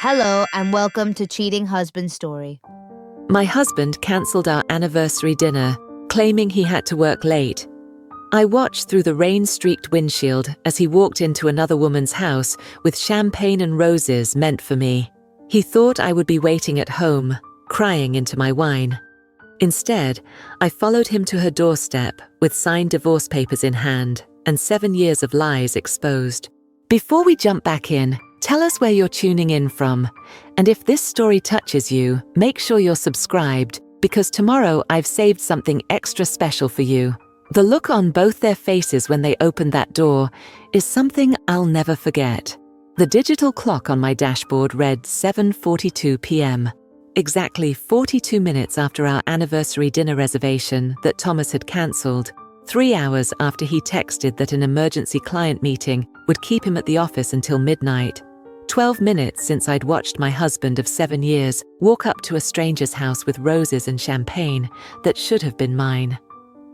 Hello and welcome to Cheating Husband Story. My husband cancelled our anniversary dinner, claiming he had to work late. I watched through the rain-streaked windshield as he walked into another woman's house with champagne and roses meant for me. He thought I would be waiting at home, crying into my wine. Instead, I followed him to her doorstep with signed divorce papers in hand and 7 years of lies exposed. Before we jump back in, tell us where you're tuning in from. And if this story touches you, make sure you're subscribed, because tomorrow I've saved something extra special for you. The look on both their faces when they opened that door is something I'll never forget. The digital clock on my dashboard read 7:42 p.m., exactly 42 minutes after our anniversary dinner reservation that Thomas had cancelled, 3 hours after he texted that an emergency client meeting would keep him at the office until midnight. 12 minutes since I'd watched my husband of 7 years walk up to a stranger's house with roses and champagne that should have been mine.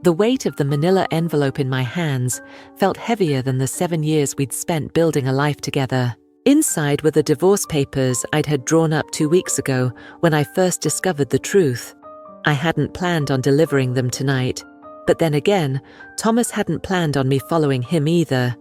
The weight of the manila envelope in my hands felt heavier than the 7 years we'd spent building a life together. Inside were the divorce papers I'd had drawn up 2 weeks ago when I first discovered the truth. I hadn't planned on delivering them tonight, but then again, Thomas hadn't planned on me following him either.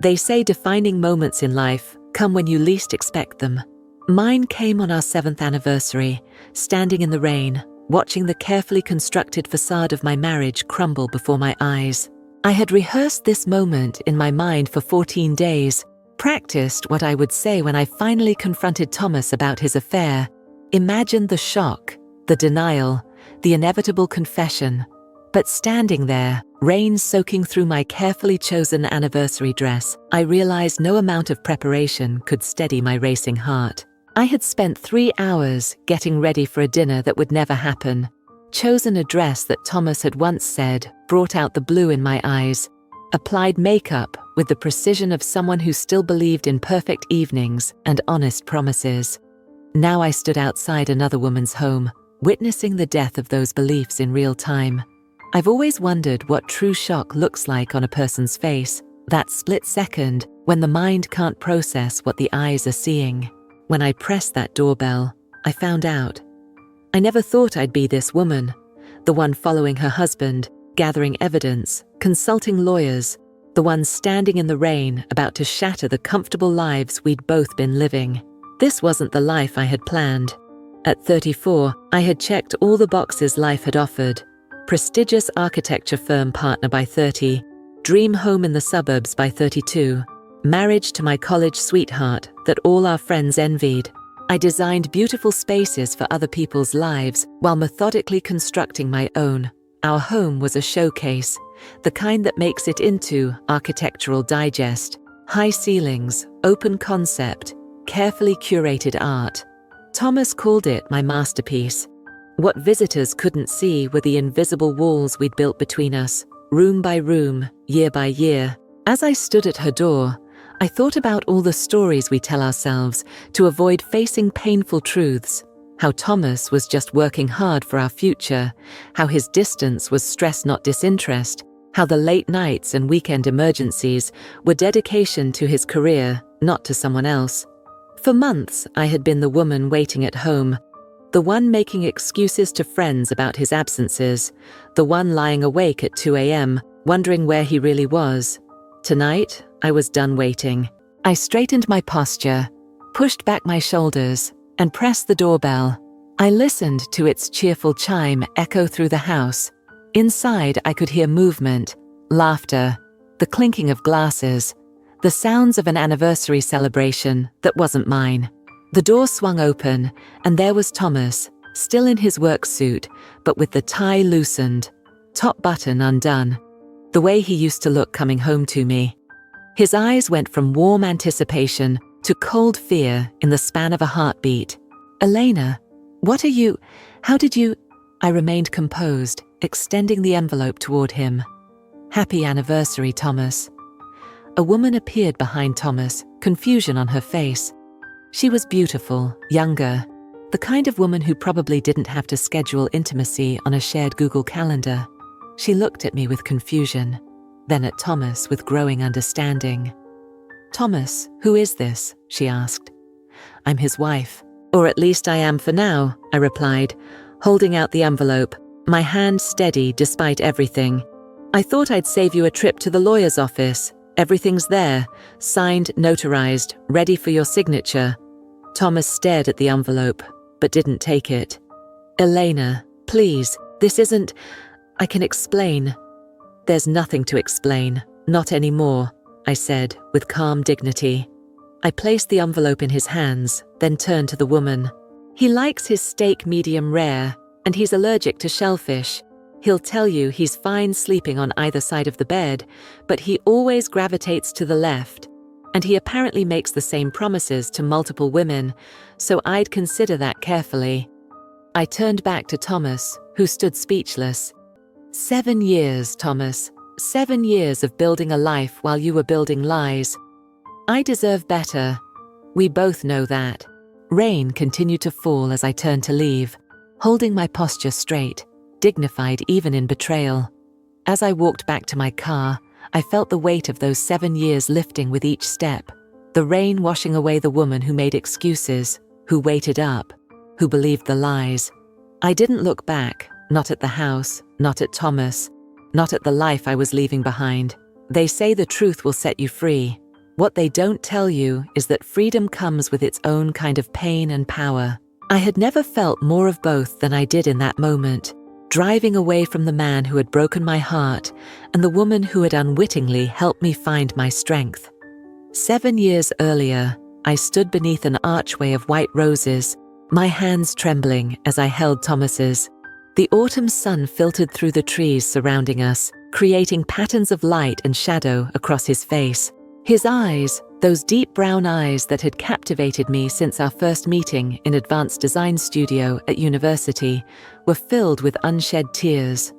They say defining moments in life come when you least expect them. Mine came on our 7th anniversary, standing in the rain, watching the carefully constructed facade of my marriage crumble before my eyes. I had rehearsed this moment in my mind for 14 days, practiced what I would say when I finally confronted Thomas about his affair, imagined the shock, the denial, the inevitable confession. But standing there, rain soaking through my carefully chosen anniversary dress, I realized no amount of preparation could steady my racing heart. I had spent 3 hours getting ready for a dinner that would never happen, chosen a dress that Thomas had once said brought out the blue in my eyes, applied makeup with the precision of someone who still believed in perfect evenings and honest promises. Now I stood outside another woman's home, witnessing the death of those beliefs in real time. I've always wondered what true shock looks like on a person's face, that split second when the mind can't process what the eyes are seeing. When I pressed that doorbell, I found out. I never thought I'd be this woman, the one following her husband, gathering evidence, consulting lawyers, the one standing in the rain about to shatter the comfortable lives we'd both been living. This wasn't the life I had planned. At 34, I had checked all the boxes life had offered. Prestigious architecture firm partner by 30, dream home in the suburbs by 32, marriage to my college sweetheart that all our friends envied. I designed beautiful spaces for other people's lives while methodically constructing my own. Our home was a showcase, the kind that makes it into Architectural Digest. High ceilings, open concept, carefully curated art. Thomas called it my masterpiece. What visitors couldn't see were the invisible walls we'd built between us, room by room, year by year. As I stood at her door, I thought about all the stories we tell ourselves to avoid facing painful truths. How Thomas was just working hard for our future, how his distance was stress not disinterest, how the late nights and weekend emergencies were dedication to his career, not to someone else. For months, I had been the woman waiting at home, the one making excuses to friends about his absences, the one lying awake at 2 a.m., wondering where he really was. Tonight, I was done waiting. I straightened my posture, pushed back my shoulders, and pressed the doorbell. I listened to its cheerful chime echo through the house. Inside, I could hear movement, laughter, the clinking of glasses, the sounds of an anniversary celebration that wasn't mine. The door swung open, and there was Thomas, still in his work suit, but with the tie loosened, top button undone, the way he used to look coming home to me. His eyes went from warm anticipation to cold fear in the span of a heartbeat. "Elena, what are you? How did you?" I remained composed, extending the envelope toward him. "Happy anniversary, Thomas." A woman appeared behind Thomas, confusion on her face. She was beautiful, younger, the kind of woman who probably didn't have to schedule intimacy on a shared Google Calendar. She looked at me with confusion, then at Thomas with growing understanding. "Thomas, who is this?" she asked. I'm his wife. Or at least I am for now, I replied, holding out the envelope, my hand steady despite everything. I thought I'd save you a trip to the lawyer's office. Everything's there, signed, notarized, ready for your signature. Thomas stared at the envelope, but didn't take it. Elena, please, this isn't... I can explain. There's nothing to explain, not anymore, I said, with calm dignity. I placed the envelope in his hands, then turned to the woman. He likes his steak medium rare, and he's allergic to shellfish. He'll tell you he's fine sleeping on either side of the bed, but he always gravitates to the left. And he apparently makes the same promises to multiple women, so I'd consider that carefully. I turned back to Thomas, who stood speechless. 7 years, Thomas. 7 years of building a life while you were building lies. I deserve better. We both know that. Rain continued to fall as I turned to leave, holding my posture straight, dignified even in betrayal. As I walked back to my car, I felt the weight of those 7 years lifting with each step, the rain washing away the woman who made excuses, who waited up, who believed the lies. I didn't look back, not at the house, not at Thomas, not at the life I was leaving behind. They say the truth will set you free. What they don't tell you is that freedom comes with its own kind of pain and power. I had never felt more of both than I did in that moment, driving away from the man who had broken my heart and the woman who had unwittingly helped me find my strength. 7 years earlier, I stood beneath an archway of white roses, my hands trembling as I held Thomas's. The autumn sun filtered through the trees surrounding us, creating patterns of light and shadow across his face. His eyes, those deep brown eyes that had captivated me since our first meeting in Advanced Design Studio at university, were filled with unshed tears.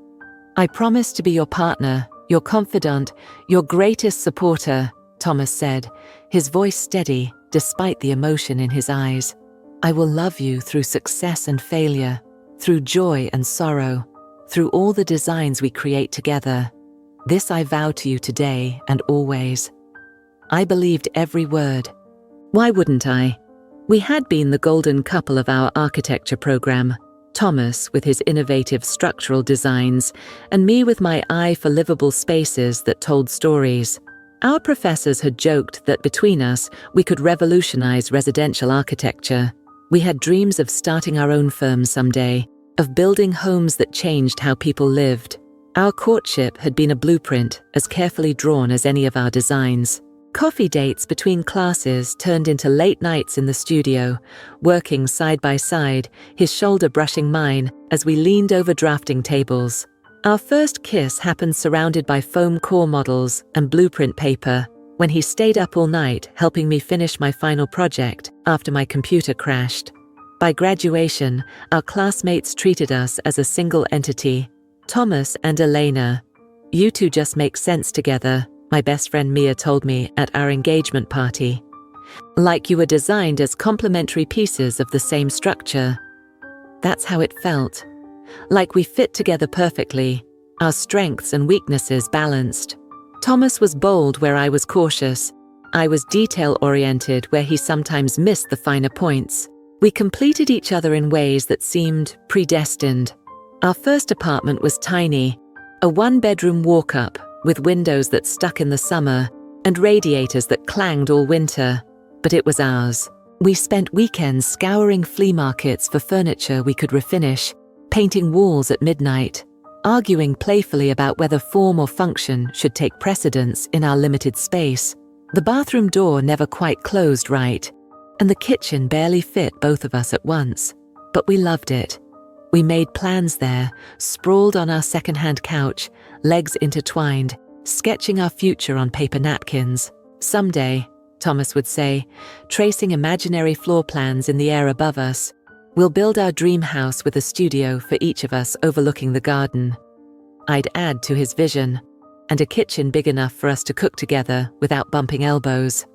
I promise to be your partner, your confidant, your greatest supporter, Thomas said, his voice steady despite the emotion in his eyes. I will love you through success and failure, through joy and sorrow, through all the designs we create together. This I vow to you today and always. I believed every word. Why wouldn't I? We had been the golden couple of our architecture program, Thomas with his innovative structural designs, and me with my eye for livable spaces that told stories. Our professors had joked that between us, we could revolutionize residential architecture. We had dreams of starting our own firm someday, of building homes that changed how people lived. Our courtship had been a blueprint as carefully drawn as any of our designs. Coffee dates between classes turned into late nights in the studio, working side by side, his shoulder brushing mine as we leaned over drafting tables. Our first kiss happened surrounded by foam core models and blueprint paper, when he stayed up all night helping me finish my final project after my computer crashed. By graduation, our classmates treated us as a single entity, Thomas and Elena. You two just make sense together, my best friend Mia told me at our engagement party. Like you were designed as complementary pieces of the same structure. That's how it felt. Like we fit together perfectly, our strengths and weaknesses balanced. Thomas was bold where I was cautious. I was detail-oriented where he sometimes missed the finer points. We completed each other in ways that seemed predestined. Our first apartment was tiny, a one-bedroom walk-up with windows that stuck in the summer and radiators that clanged all winter. But it was ours. We spent weekends scouring flea markets for furniture we could refinish, painting walls at midnight, arguing playfully about whether form or function should take precedence in our limited space. The bathroom door never quite closed right, and the kitchen barely fit both of us at once. But we loved it. We made plans there, sprawled on our second-hand couch, legs intertwined, sketching our future on paper napkins. Someday, Thomas would say, tracing imaginary floor plans in the air above us, we'll build our dream house with a studio for each of us overlooking the garden. I'd add to his vision, and a kitchen big enough for us to cook together without bumping elbows.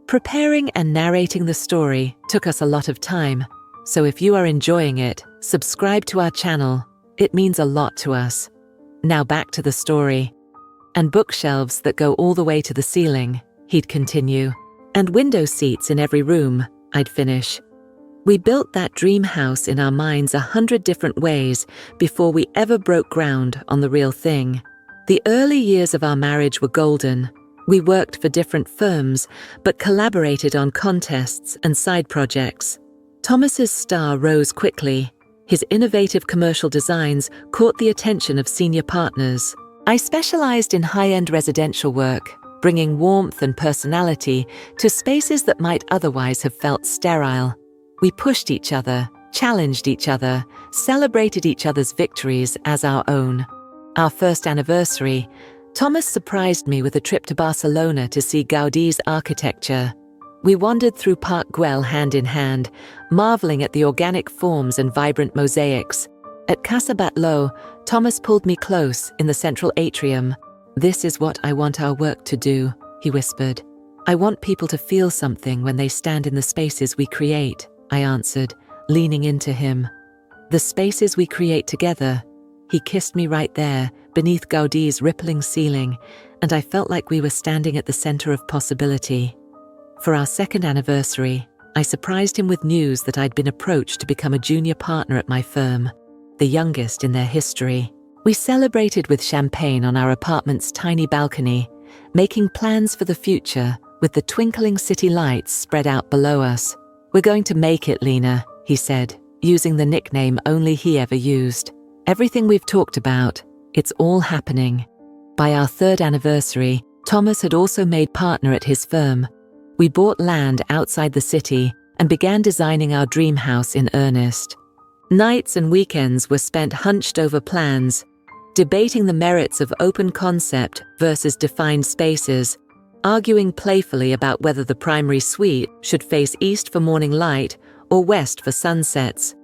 Preparing and narrating the story took us a lot of time, so if you are enjoying it, subscribe to our channel. It means a lot to us. Now back to the story. And bookshelves that go all the way to the ceiling, he'd continue, and window seats in every room, I'd finish. We built that dream house in our minds 100 different ways before we ever broke ground on the real thing. The early years of our marriage were golden. We worked for different firms, but collaborated on contests and side projects. Thomas's star rose quickly. His innovative commercial designs caught the attention of senior partners. I specialized in high-end residential work, bringing warmth and personality to spaces that might otherwise have felt sterile. We pushed each other, challenged each other, celebrated each other's victories as our own. Our first anniversary, Thomas surprised me with a trip to Barcelona to see Gaudi's architecture. We wandered through Park Güell hand in hand, marveling at the organic forms and vibrant mosaics. At Casa Batlló, Thomas pulled me close in the central atrium. "This is what I want our work to do," he whispered. "I want people to feel something when they stand in the spaces we create," I answered, leaning into him. "The spaces we create together." He kissed me right there, beneath Gaudi's rippling ceiling, and I felt like we were standing at the center of possibility. For our second anniversary, I surprised him with news that I'd been approached to become a junior partner at my firm, the youngest in their history. We celebrated with champagne on our apartment's tiny balcony, making plans for the future with the twinkling city lights spread out below us. "We're going to make it, Lena," he said, using the nickname only he ever used. "Everything we've talked about, it's all happening." By our third anniversary, Thomas had also made partner at his firm. We bought land outside the city and began designing our dream house in earnest. Nights and weekends were spent hunched over plans, debating the merits of open concept versus defined spaces, arguing playfully about whether the primary suite should face east for morning light or west for sunsets.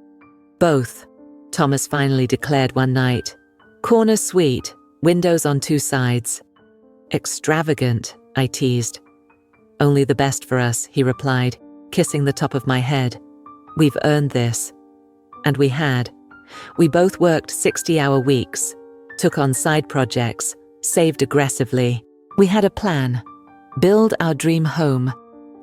"Both," Thomas finally declared one night. "Corner suite, windows on two sides." "Extravagant," I teased. "Only the best for us," he replied, kissing the top of my head. "We've earned this." And we had. We both worked 60-hour weeks, took on side projects, saved aggressively. We had a plan: build our dream home,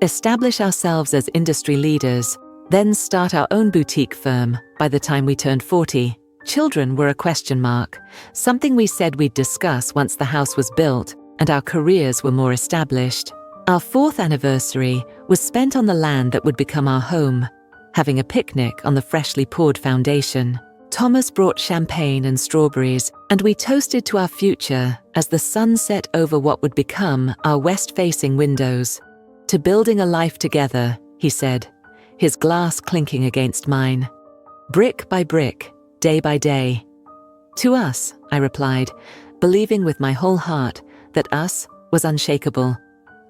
establish ourselves as industry leaders, then start our own boutique firm by the time we turned 40. Children were a question mark, something we said we'd discuss once the house was built and our careers were more established. Our fourth anniversary was spent on the land that would become our home, having a picnic on the freshly poured foundation. Thomas brought champagne and strawberries, and we toasted to our future as the sun set over what would become our west-facing windows. "To building a life together," he said, his glass clinking against mine. "Brick by brick, day by day." "To us," I replied, believing with my whole heart that us was unshakable.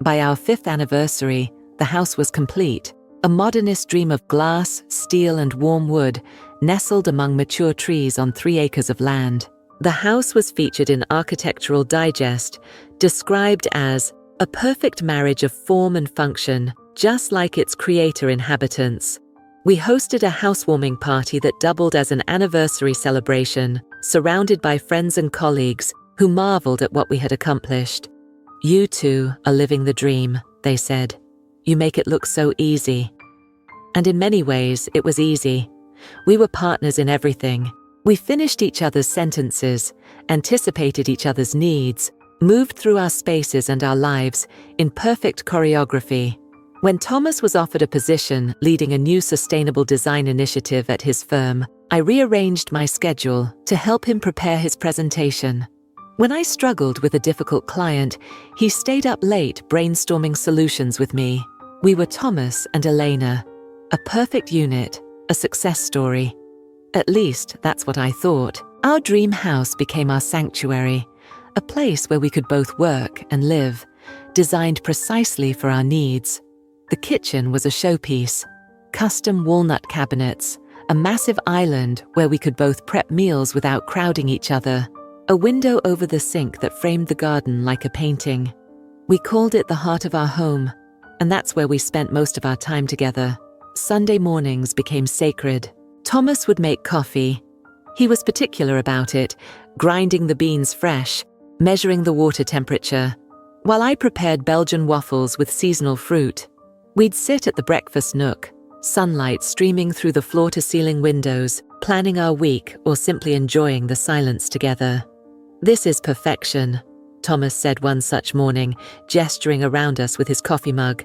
By our fifth anniversary, the house was complete, a modernist dream of glass, steel, and warm wood, nestled among mature trees on 3 acres of land. The house was featured in Architectural Digest, described as a perfect marriage of form and function, just like its creator inhabitants. We hosted a housewarming party that doubled as an anniversary celebration, surrounded by friends and colleagues who marveled at what we had accomplished. "You two are living the dream," they said. "You make it look so easy." And in many ways, it was easy. We were partners in everything. We finished each other's sentences, anticipated each other's needs, moved through our spaces and our lives in perfect choreography. When Thomas was offered a position leading a new sustainable design initiative at his firm, I rearranged my schedule to help him prepare his presentation. When I struggled with a difficult client, he stayed up late brainstorming solutions with me. We were Thomas and Elena, a perfect unit, a success story. At least, that's what I thought. Our dream house became our sanctuary, a place where we could both work and live, designed precisely for our needs. The kitchen was a showpiece, custom walnut cabinets, a massive island where we could both prep meals without crowding each other, a window over the sink that framed the garden like a painting. We called it the heart of our home, and that's where we spent most of our time together. Sunday mornings became sacred. Thomas would make coffee. He was particular about it, grinding the beans fresh, measuring the water temperature, while I prepared Belgian waffles with seasonal fruit. We'd sit at the breakfast nook, sunlight streaming through the floor-to-ceiling windows, planning our week or simply enjoying the silence together. "This is perfection," Thomas said one such morning, gesturing around us with his coffee mug.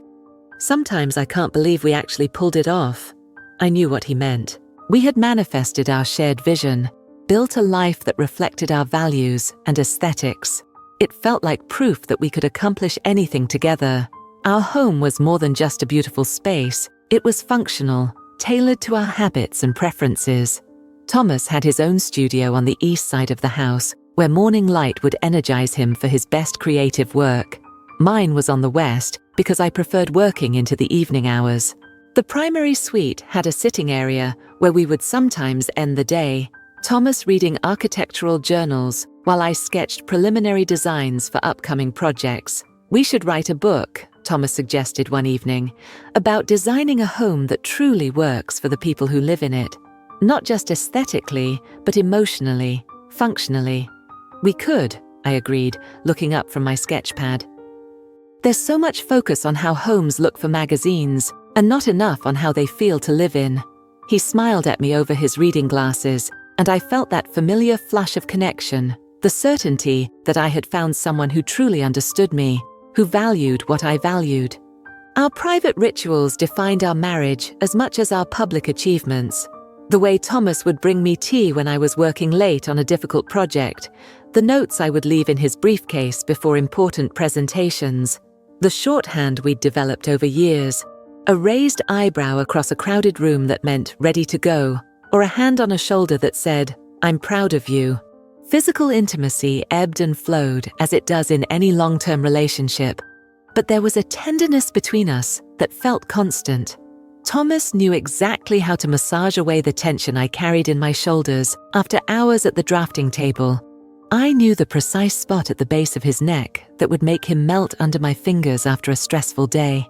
"Sometimes I can't believe we actually pulled it off." I knew what he meant. We had manifested our shared vision, built a life that reflected our values and aesthetics. It felt like proof that we could accomplish anything together. Our home was more than just a beautiful space. It was functional, tailored to our habits and preferences. Thomas had his own studio on the east side of the house, where morning light would energize him for his best creative work. Mine was on the west, because I preferred working into the evening hours. The primary suite had a sitting area where we would sometimes end the day, Thomas reading architectural journals while I sketched preliminary designs for upcoming projects. "We should write a book," Thomas suggested one evening, "about designing a home that truly works for the people who live in it. Not just aesthetically, but emotionally, functionally." "We could," I agreed, looking up from my sketchpad. "There's so much focus on how homes look for magazines, and not enough on how they feel to live in." He smiled at me over his reading glasses, and I felt that familiar flush of connection, the certainty that I had found someone who truly understood me, who valued what I valued. Our private rituals defined our marriage as much as our public achievements. The way Thomas would bring me tea when I was working late on a difficult project, the notes I would leave in his briefcase before important presentations, the shorthand we'd developed over years, a raised eyebrow across a crowded room that meant ready to go, or a hand on a shoulder that said, "I'm proud of you." Physical intimacy ebbed and flowed as it does in any long-term relationship, but there was a tenderness between us that felt constant. Thomas knew exactly how to massage away the tension I carried in my shoulders after hours at the drafting table. I knew the precise spot at the base of his neck that would make him melt under my fingers after a stressful day.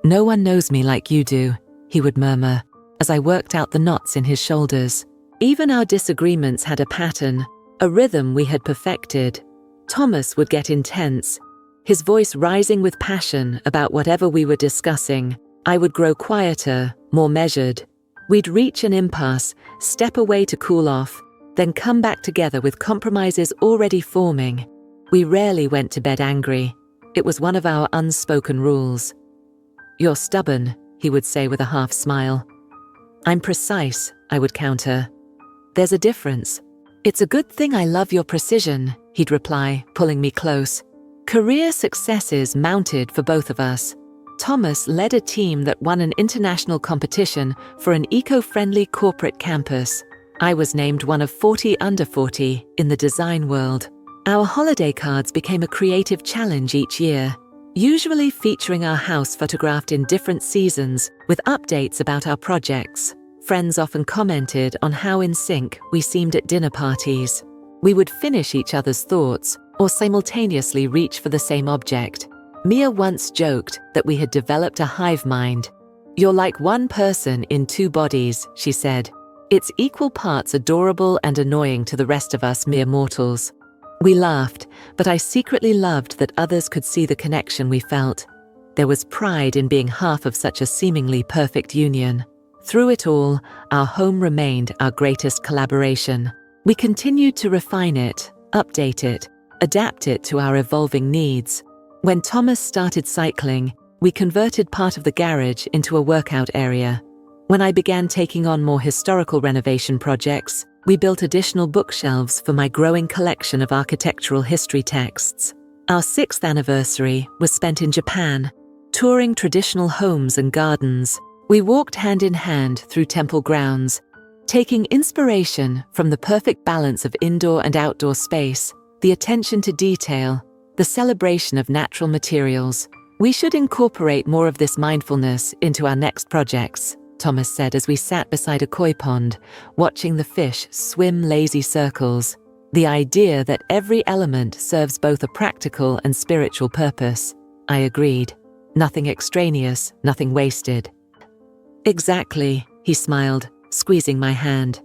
"No one knows me like you do," he would murmur, as I worked out the knots in his shoulders. Even our disagreements had a pattern, a rhythm we had perfected. Thomas would get intense, his voice rising with passion about whatever we were discussing. I would grow quieter, more measured. We'd reach an impasse, step away to cool off, then come back together with compromises already forming. We rarely went to bed angry. It was one of our unspoken rules. "You're stubborn," he would say with a half smile. "I'm precise," I would counter. "There's a difference." "It's a good thing I love your precision," he'd reply, pulling me close. Career successes mounted for both of us. Thomas led a team that won an international competition for an eco-friendly corporate campus. I was named one of 40 under 40 in the design world. Our holiday cards became a creative challenge each year, usually featuring our house photographed in different seasons with updates about our projects. Friends often commented on how in sync we seemed at dinner parties. We would finish each other's thoughts or simultaneously reach for the same object. Mia once joked that we had developed a hive mind. "You're like one person in two bodies," she said. "It's equal parts adorable and annoying to the rest of us mere mortals." We laughed, but I secretly loved that others could see the connection we felt. There was pride in being half of such a seemingly perfect union. Through it all, our home remained our greatest collaboration. We continued to refine it, update it, adapt it to our evolving needs. When Thomas started cycling, we converted part of the garage into a workout area. When I began taking on more historical renovation projects, we built additional bookshelves for my growing collection of architectural history texts. Our 6th anniversary was spent in Japan, touring traditional homes and gardens. We walked hand in hand through temple grounds, taking inspiration from the perfect balance of indoor and outdoor space, the attention to detail, the celebration of natural materials. "We should incorporate more of this mindfulness into our next projects," Thomas said as we sat beside a koi pond, watching the fish swim lazy circles. "The idea that every element serves both a practical and spiritual purpose." I agreed. "Nothing extraneous, nothing wasted." "Exactly," he smiled, squeezing my hand.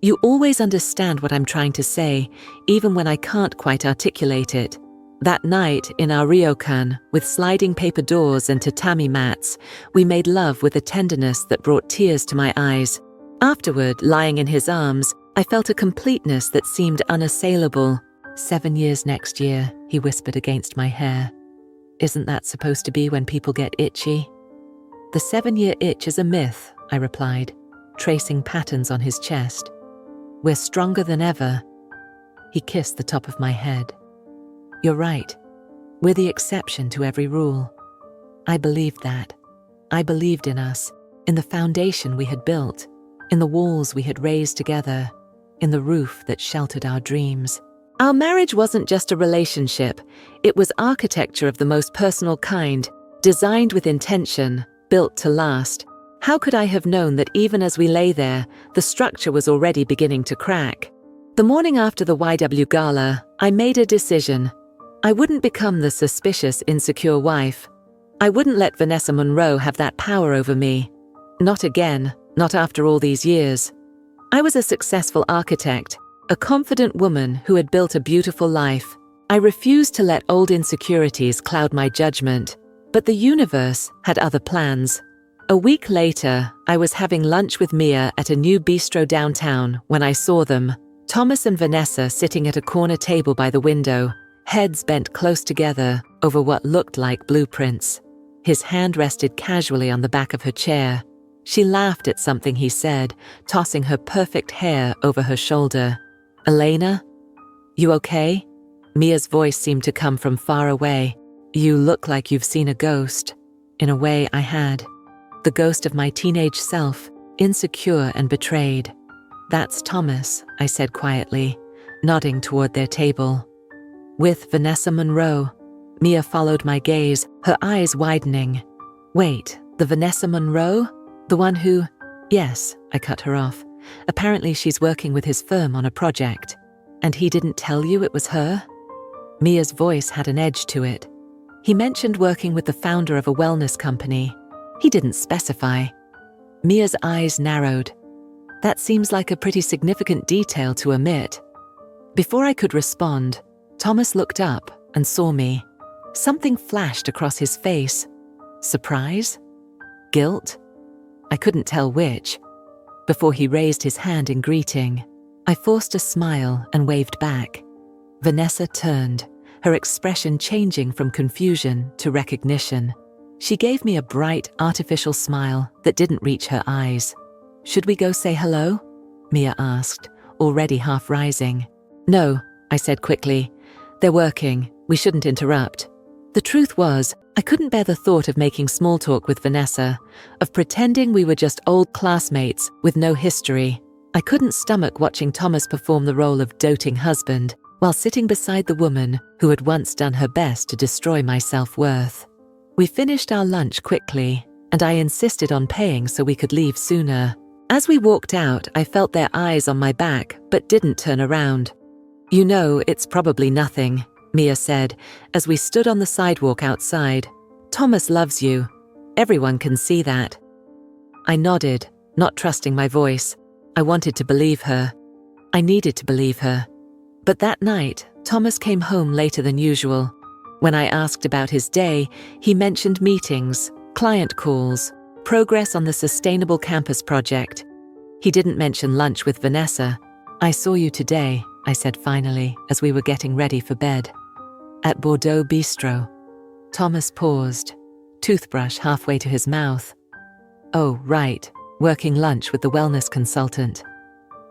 "You always understand what I'm trying to say, even when I can't quite articulate it. That night, in our ryokan, with sliding paper doors and tatami mats, we made love with a tenderness that brought tears to my eyes. Afterward, lying in his arms, I felt a completeness that seemed unassailable. 7 years next year, he whispered against my hair. Isn't that supposed to be when people get itchy? The 7-year itch is a myth, I replied, tracing patterns on his chest. We're stronger than ever. He kissed the top of my head. You're right. We're the exception to every rule. I believed that. I believed in us, in the foundation we had built, in the walls we had raised together, in the roof that sheltered our dreams. Our marriage wasn't just a relationship. It was architecture of the most personal kind, designed with intention, built to last. How could I have known that even as we lay there, the structure was already beginning to crack? The morning after the YW Gala, I made a decision. I wouldn't become the suspicious, insecure wife. I wouldn't let Vanessa Monroe have that power over me. Not again, not after all these years. I was a successful architect, a confident woman who had built a beautiful life. I refused to let old insecurities cloud my judgment, but the universe had other plans. A week later, I was having lunch with Mia at a new bistro downtown when I saw them, Thomas and Vanessa sitting at a corner table by the window, heads bent close together over what looked like blueprints. His hand rested casually on the back of her chair. She laughed at something he said, tossing her perfect hair over her shoulder. Elena? You okay? Mia's voice seemed to come from far away. You look like you've seen a ghost. In a way, I had. The ghost of my teenage self, insecure and betrayed. That's Thomas, I said quietly, nodding toward their table. With Vanessa Monroe. Mia followed my gaze, her eyes widening. Wait, the Vanessa Monroe? The one who… Yes, I cut her off. Apparently she's working with his firm on a project. And he didn't tell you it was her? Mia's voice had an edge to it. He mentioned working with the founder of a wellness company. He didn't specify. Mia's eyes narrowed. That seems like a pretty significant detail to omit. Before I could respond, Thomas looked up and saw me. Something flashed across his face. Surprise? Guilt? I couldn't tell which. Before he raised his hand in greeting, I forced a smile and waved back. Vanessa turned, her expression changing from confusion to recognition. She gave me a bright, artificial smile that didn't reach her eyes. Should we go say hello? Mia asked, already half rising. No, I said quickly. They're working. We shouldn't interrupt. The truth was, I couldn't bear the thought of making small talk with Vanessa, of pretending we were just old classmates with no history. I couldn't stomach watching Thomas perform the role of doting husband while sitting beside the woman who had once done her best to destroy my self-worth. We finished our lunch quickly, and I insisted on paying so we could leave sooner. As we walked out, I felt their eyes on my back, but didn't turn around. You know, it's probably nothing, Mia said, as we stood on the sidewalk outside. Thomas loves you. Everyone can see that. I nodded, not trusting my voice. I wanted to believe her. I needed to believe her. But that night, Thomas came home later than usual. When I asked about his day, he mentioned meetings, client calls, progress on the Sustainable Campus project. He didn't mention lunch with Vanessa. I saw you today, I said finally, as we were getting ready for bed. At Bordeaux Bistro. Thomas paused, toothbrush halfway to his mouth. Oh, right, working lunch with the wellness consultant.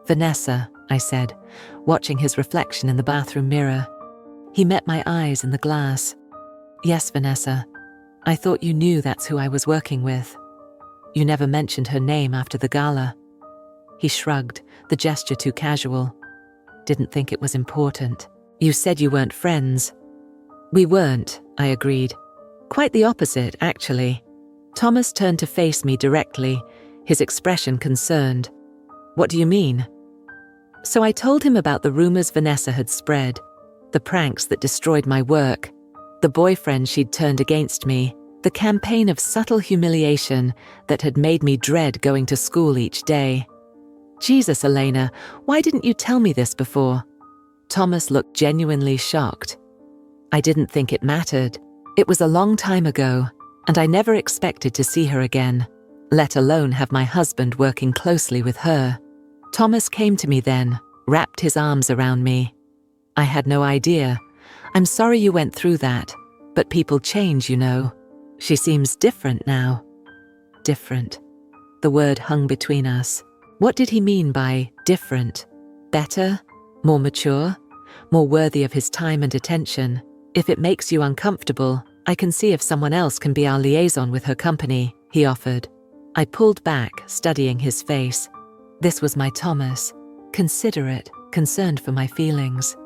Vanessa, I said, watching his reflection in the bathroom mirror. He met my eyes in the glass. Yes, Vanessa. I thought you knew that's who I was working with. You never mentioned her name after the gala. He shrugged, the gesture too casual. Didn't think it was important. You said you weren't friends. We weren't, I agreed. Quite the opposite, actually. Thomas turned to face me directly, his expression concerned. What do you mean? So I told him about the rumors Vanessa had spread, the pranks that destroyed my work, the boyfriend she'd turned against me, the campaign of subtle humiliation that had made me dread going to school each day. Jesus, Elena, why didn't you tell me this before? Thomas looked genuinely shocked. I didn't think it mattered. It was a long time ago, and I never expected to see her again, let alone have my husband working closely with her. Thomas came to me then, wrapped his arms around me. I had no idea. I'm sorry you went through that, but people change, you know. She seems different now. Different. The word hung between us. What did he mean by different? Better? More mature? More worthy of his time and attention? If it makes you uncomfortable, I can see if someone else can be our liaison with her company, he offered. I pulled back, studying his face. This was my Thomas, considerate, concerned for my feelings.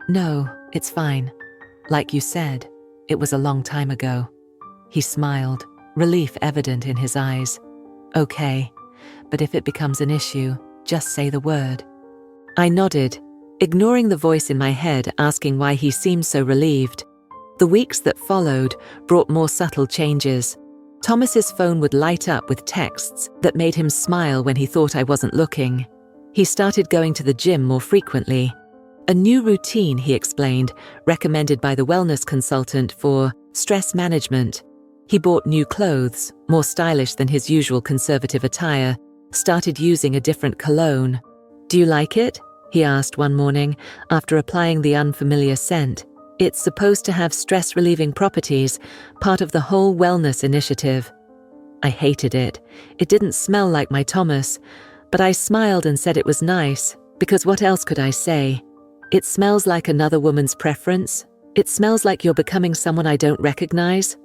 No, it's fine. Like you said, it was a long time ago. He smiled, relief evident in his eyes. Okay, but if it becomes an issue, just say the word. I nodded, ignoring the voice in my head asking why he seemed so relieved. The weeks that followed brought more subtle changes. Thomas's phone would light up with texts that made him smile when he thought I wasn't looking. He started going to the gym more frequently. A new routine, he explained, recommended by the wellness consultant for stress management. He bought new clothes, more stylish than his usual conservative attire, started using a different cologne. Do you like it? He asked one morning, after applying the unfamiliar scent. It's supposed to have stress-relieving properties, part of the whole wellness initiative. I hated it. It didn't smell like my Thomas, but I smiled and said it was nice, because what else could I say? It smells like another woman's preference. It smells like you're becoming someone I don't recognize.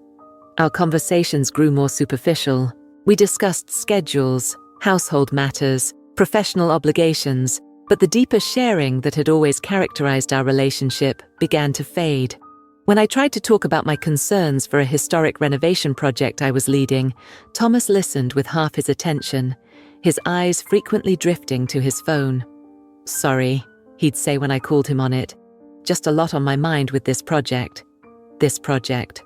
Our conversations grew more superficial. We discussed schedules, household matters, professional obligations, but the deeper sharing that had always characterized our relationship began to fade. When I tried to talk about my concerns for a historic renovation project I was leading, Thomas listened with half his attention, his eyes frequently drifting to his phone. Sorry, he'd say when I called him on it. Just a lot on my mind with this project. This project.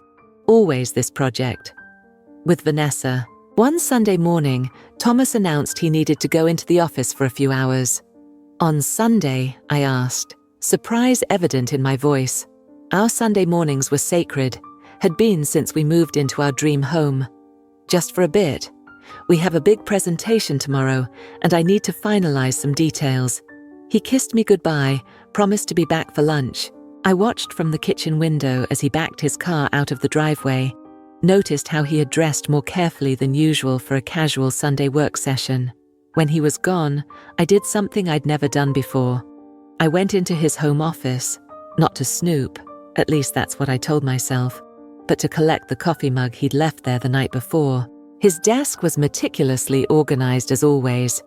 Always this project. With Vanessa. One Sunday morning, Thomas announced he needed to go into the office for a few hours. On Sunday, I asked, surprise evident in my voice. Our Sunday mornings were sacred, had been since we moved into our dream home. Just for a bit. We have a big presentation tomorrow, and I need to finalize some details. He kissed me goodbye, promised to be back for lunch. I watched from the kitchen window as he backed his car out of the driveway, noticed how he had dressed more carefully than usual for a casual Sunday work session. When he was gone, I did something I'd never done before. I went into his home office, not to snoop, at least that's what I told myself, but to collect the coffee mug he'd left there the night before. His desk was meticulously organized as always.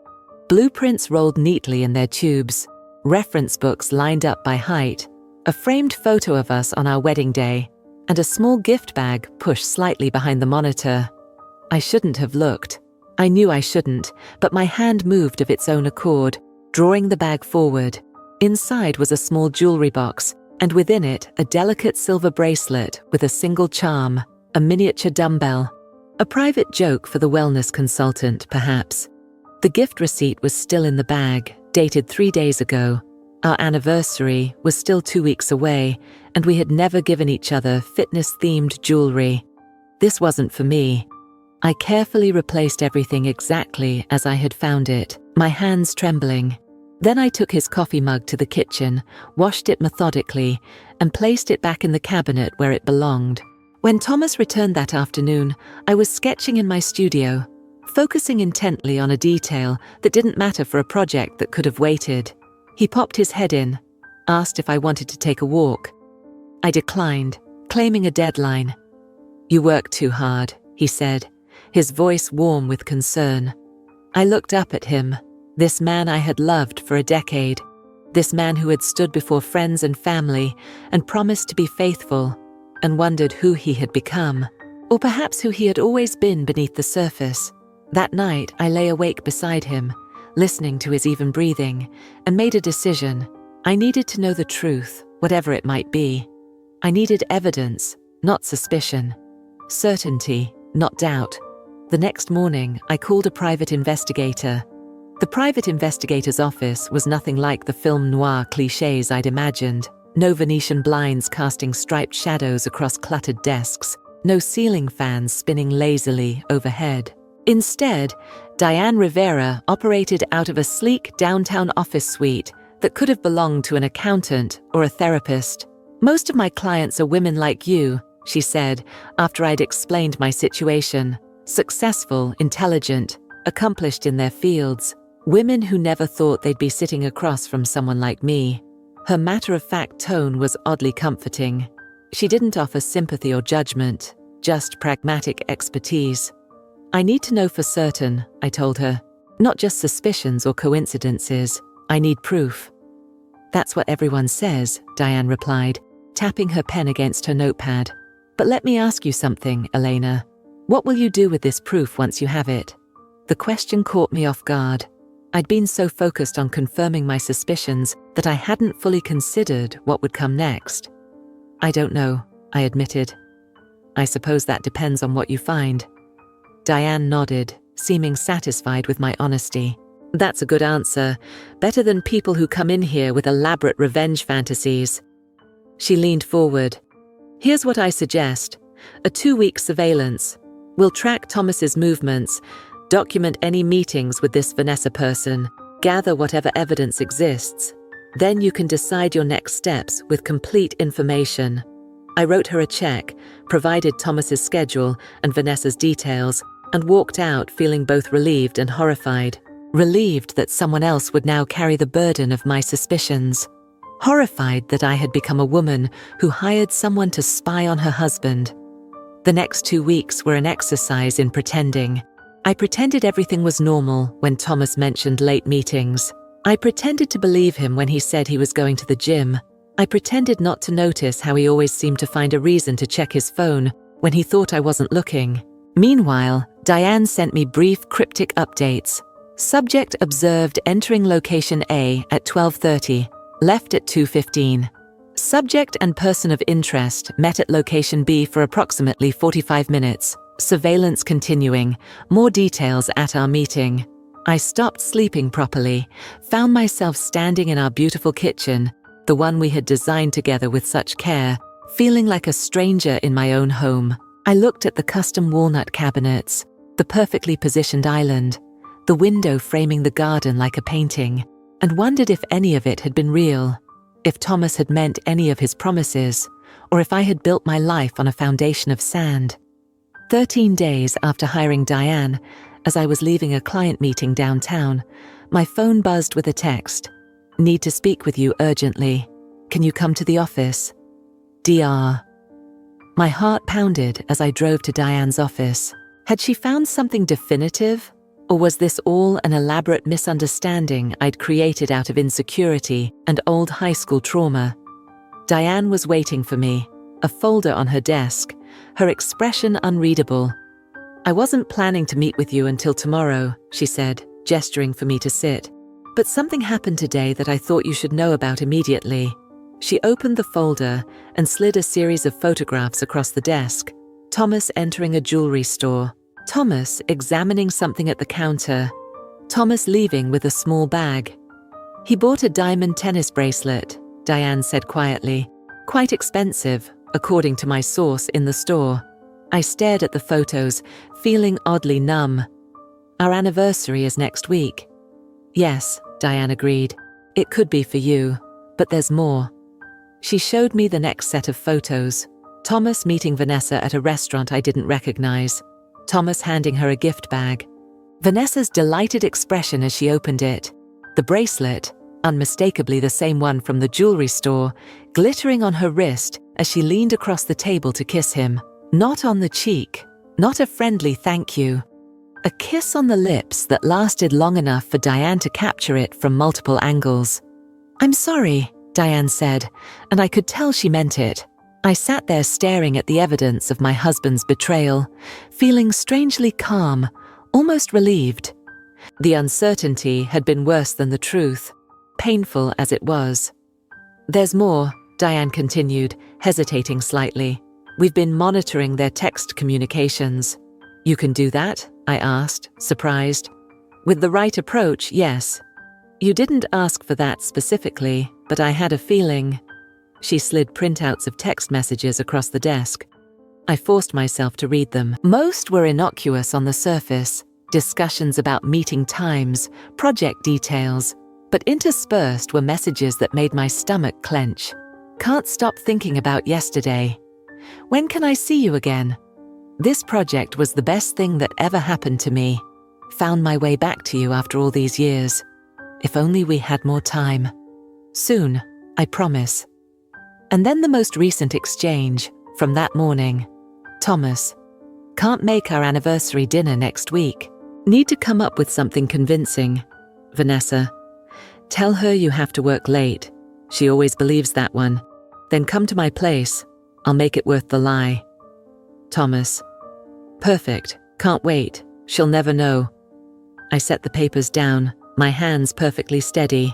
Blueprints rolled neatly in their tubes, reference books lined up by height, a framed photo of us on our wedding day, and a small gift bag pushed slightly behind the monitor. I shouldn't have looked. I knew I shouldn't, but my hand moved of its own accord, drawing the bag forward. Inside was a small jewelry box, and within it a delicate silver bracelet with a single charm, a miniature dumbbell. A private joke for the wellness consultant, perhaps. The gift receipt was still in the bag, dated 3 days ago. Our anniversary was still 2 weeks away, and we had never given each other fitness-themed jewelry. This wasn't for me. I carefully replaced everything exactly as I had found it, my hands trembling. Then I took his coffee mug to the kitchen, washed it methodically, and placed it back in the cabinet where it belonged. When Thomas returned that afternoon, I was sketching in my studio, focusing intently on a detail that didn't matter for a project that could have waited. He popped his head in, asked if I wanted to take a walk. I declined, claiming a deadline. "You work too hard," he said, his voice warm with concern. I looked up at him, this man I had loved for a decade, this man who had stood before friends and family and promised to be faithful, and wondered who he had become, or perhaps who he had always been beneath the surface. That night, I lay awake beside him, listening to his even breathing, and made a decision. I needed to know the truth, whatever it might be. I needed evidence, not suspicion. Certainty, not doubt. The next morning, I called a private investigator. The private investigator's office was nothing like the film noir clichés I'd imagined. No Venetian blinds casting striped shadows across cluttered desks, no ceiling fans spinning lazily overhead. Instead, Diane Rivera operated out of a sleek downtown office suite that could have belonged to an accountant or a therapist. "Most of my clients are women like you," she said after I'd explained my situation. Successful, intelligent, accomplished in their fields. Women who never thought they'd be sitting across from someone like me. Her matter-of-fact tone was oddly comforting. She didn't offer sympathy or judgment, just pragmatic expertise. "I need to know for certain," I told her. "Not just suspicions or coincidences. I need proof." "That's what everyone says," Diane replied, tapping her pen against her notepad. "But let me ask you something, Elena. What will you do with this proof once you have it?" The question caught me off guard. I'd been so focused on confirming my suspicions that I hadn't fully considered what would come next. "I don't know," I admitted. "I suppose that depends on what you find." Diane nodded, seeming satisfied with my honesty. "That's a good answer. Better than people who come in here with elaborate revenge fantasies." She leaned forward. "Here's what I suggest. A 2-week surveillance. We'll track Thomas's movements, document any meetings with this Vanessa person, gather whatever evidence exists. Then you can decide your next steps with complete information." I wrote her a check, provided Thomas's schedule and Vanessa's details, and walked out feeling both relieved and horrified. Relieved that someone else would now carry the burden of my suspicions. Horrified that I had become a woman who hired someone to spy on her husband. The next 2 weeks were an exercise in pretending. I pretended everything was normal when Thomas mentioned late meetings. I pretended to believe him when he said he was going to the gym. I pretended not to notice how he always seemed to find a reason to check his phone when he thought I wasn't looking. Meanwhile, Diane sent me brief, cryptic updates. Subject observed entering location A at 12:30, left at 2:15. Subject and person of interest met at location B for approximately 45 minutes. Surveillance continuing. More details at our meeting. I stopped sleeping properly, found myself standing in our beautiful kitchen, the one we had designed together with such care, feeling like a stranger in my own home. I looked at the custom walnut cabinets, the perfectly positioned island, the window framing the garden like a painting, and wondered if any of it had been real, if Thomas had meant any of his promises, or if I had built my life on a foundation of sand. 13 days after hiring Diane, as I was leaving a client meeting downtown, my phone buzzed with a text. "Need to speak with you urgently. Can you come to the office? DR." My heart pounded as I drove to Diane's office. Had she found something definitive? Or was this all an elaborate misunderstanding I'd created out of insecurity and old high school trauma? Diane was waiting for me, a folder on her desk, her expression unreadable. "I wasn't planning to meet with you until tomorrow," she said, gesturing for me to sit. "But something happened today that I thought you should know about immediately." She opened the folder and slid a series of photographs across the desk. Thomas entering a jewelry store. Thomas examining something at the counter. Thomas leaving with a small bag. "He bought a diamond tennis bracelet," Diane said quietly. "Quite expensive, according to my source in the store." I stared at the photos, feeling oddly numb. "Our anniversary is next week." "Yes," Diane agreed. "It could be for you, but there's more." She showed me the next set of photos. Thomas meeting Vanessa at a restaurant I didn't recognize. Thomas handing her a gift bag. Vanessa's delighted expression as she opened it. The bracelet, unmistakably the same one from the jewelry store, glittering on her wrist as she leaned across the table to kiss him. Not on the cheek, not a friendly thank you. A kiss on the lips that lasted long enough for Diane to capture it from multiple angles. "I'm sorry," Diane said, and I could tell she meant it. I sat there staring at the evidence of my husband's betrayal, feeling strangely calm, almost relieved. The uncertainty had been worse than the truth, painful as it was. "There's more," Diane continued, hesitating slightly. "We've been monitoring their text communications." "You can do that?" I asked, surprised. "With the right approach, yes. You didn't ask for that specifically, but I had a feeling." She slid printouts of text messages across the desk. I forced myself to read them. Most were innocuous on the surface, discussions about meeting times, project details, but interspersed were messages that made my stomach clench. Can't stop thinking about yesterday. When can I see you again? This project was the best thing that ever happened to me. Found my way back to you after all these years. If only we had more time. Soon, I promise. And then the most recent exchange, from that morning. Thomas, can't make our anniversary dinner next week. Need to come up with something convincing. Vanessa, tell her you have to work late. She always believes that one. Then come to my place. I'll make it worth the lie. Thomas, perfect. Can't wait. She'll never know. I set the papers down, my hands perfectly steady.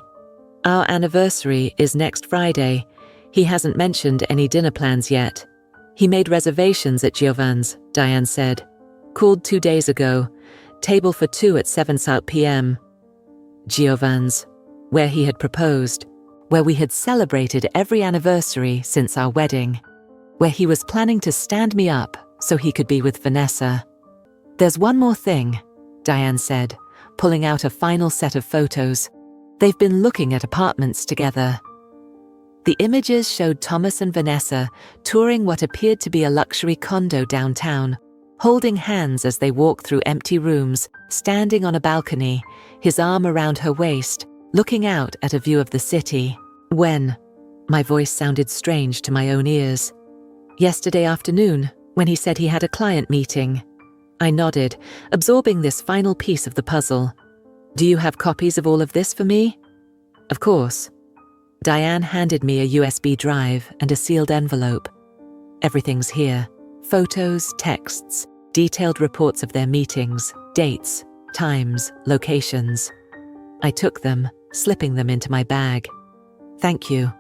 Our anniversary is next Friday. He hasn't mentioned any dinner plans yet. He made reservations at Giovan's, Diane said. Called 2 days ago. Table for 2 at 7 p.m. Giovan's, where he had proposed, where we had celebrated every anniversary since our wedding, where he was planning to stand me up so he could be with Vanessa. There's one more thing, Diane said, pulling out a final set of photos. They've been looking at apartments together. The images showed Thomas and Vanessa touring what appeared to be a luxury condo downtown, holding hands as they walked through empty rooms, standing on a balcony, his arm around her waist, looking out at a view of the city. When? My voice sounded strange to my own ears. Yesterday afternoon, when he said he had a client meeting. I nodded, absorbing this final piece of the puzzle. Do you have copies of all of this for me? Of course. Diane handed me a USB drive and a sealed envelope. Everything's here. Photos, texts, detailed reports of their meetings, dates, times, locations. I took them, slipping them into my bag. Thank you.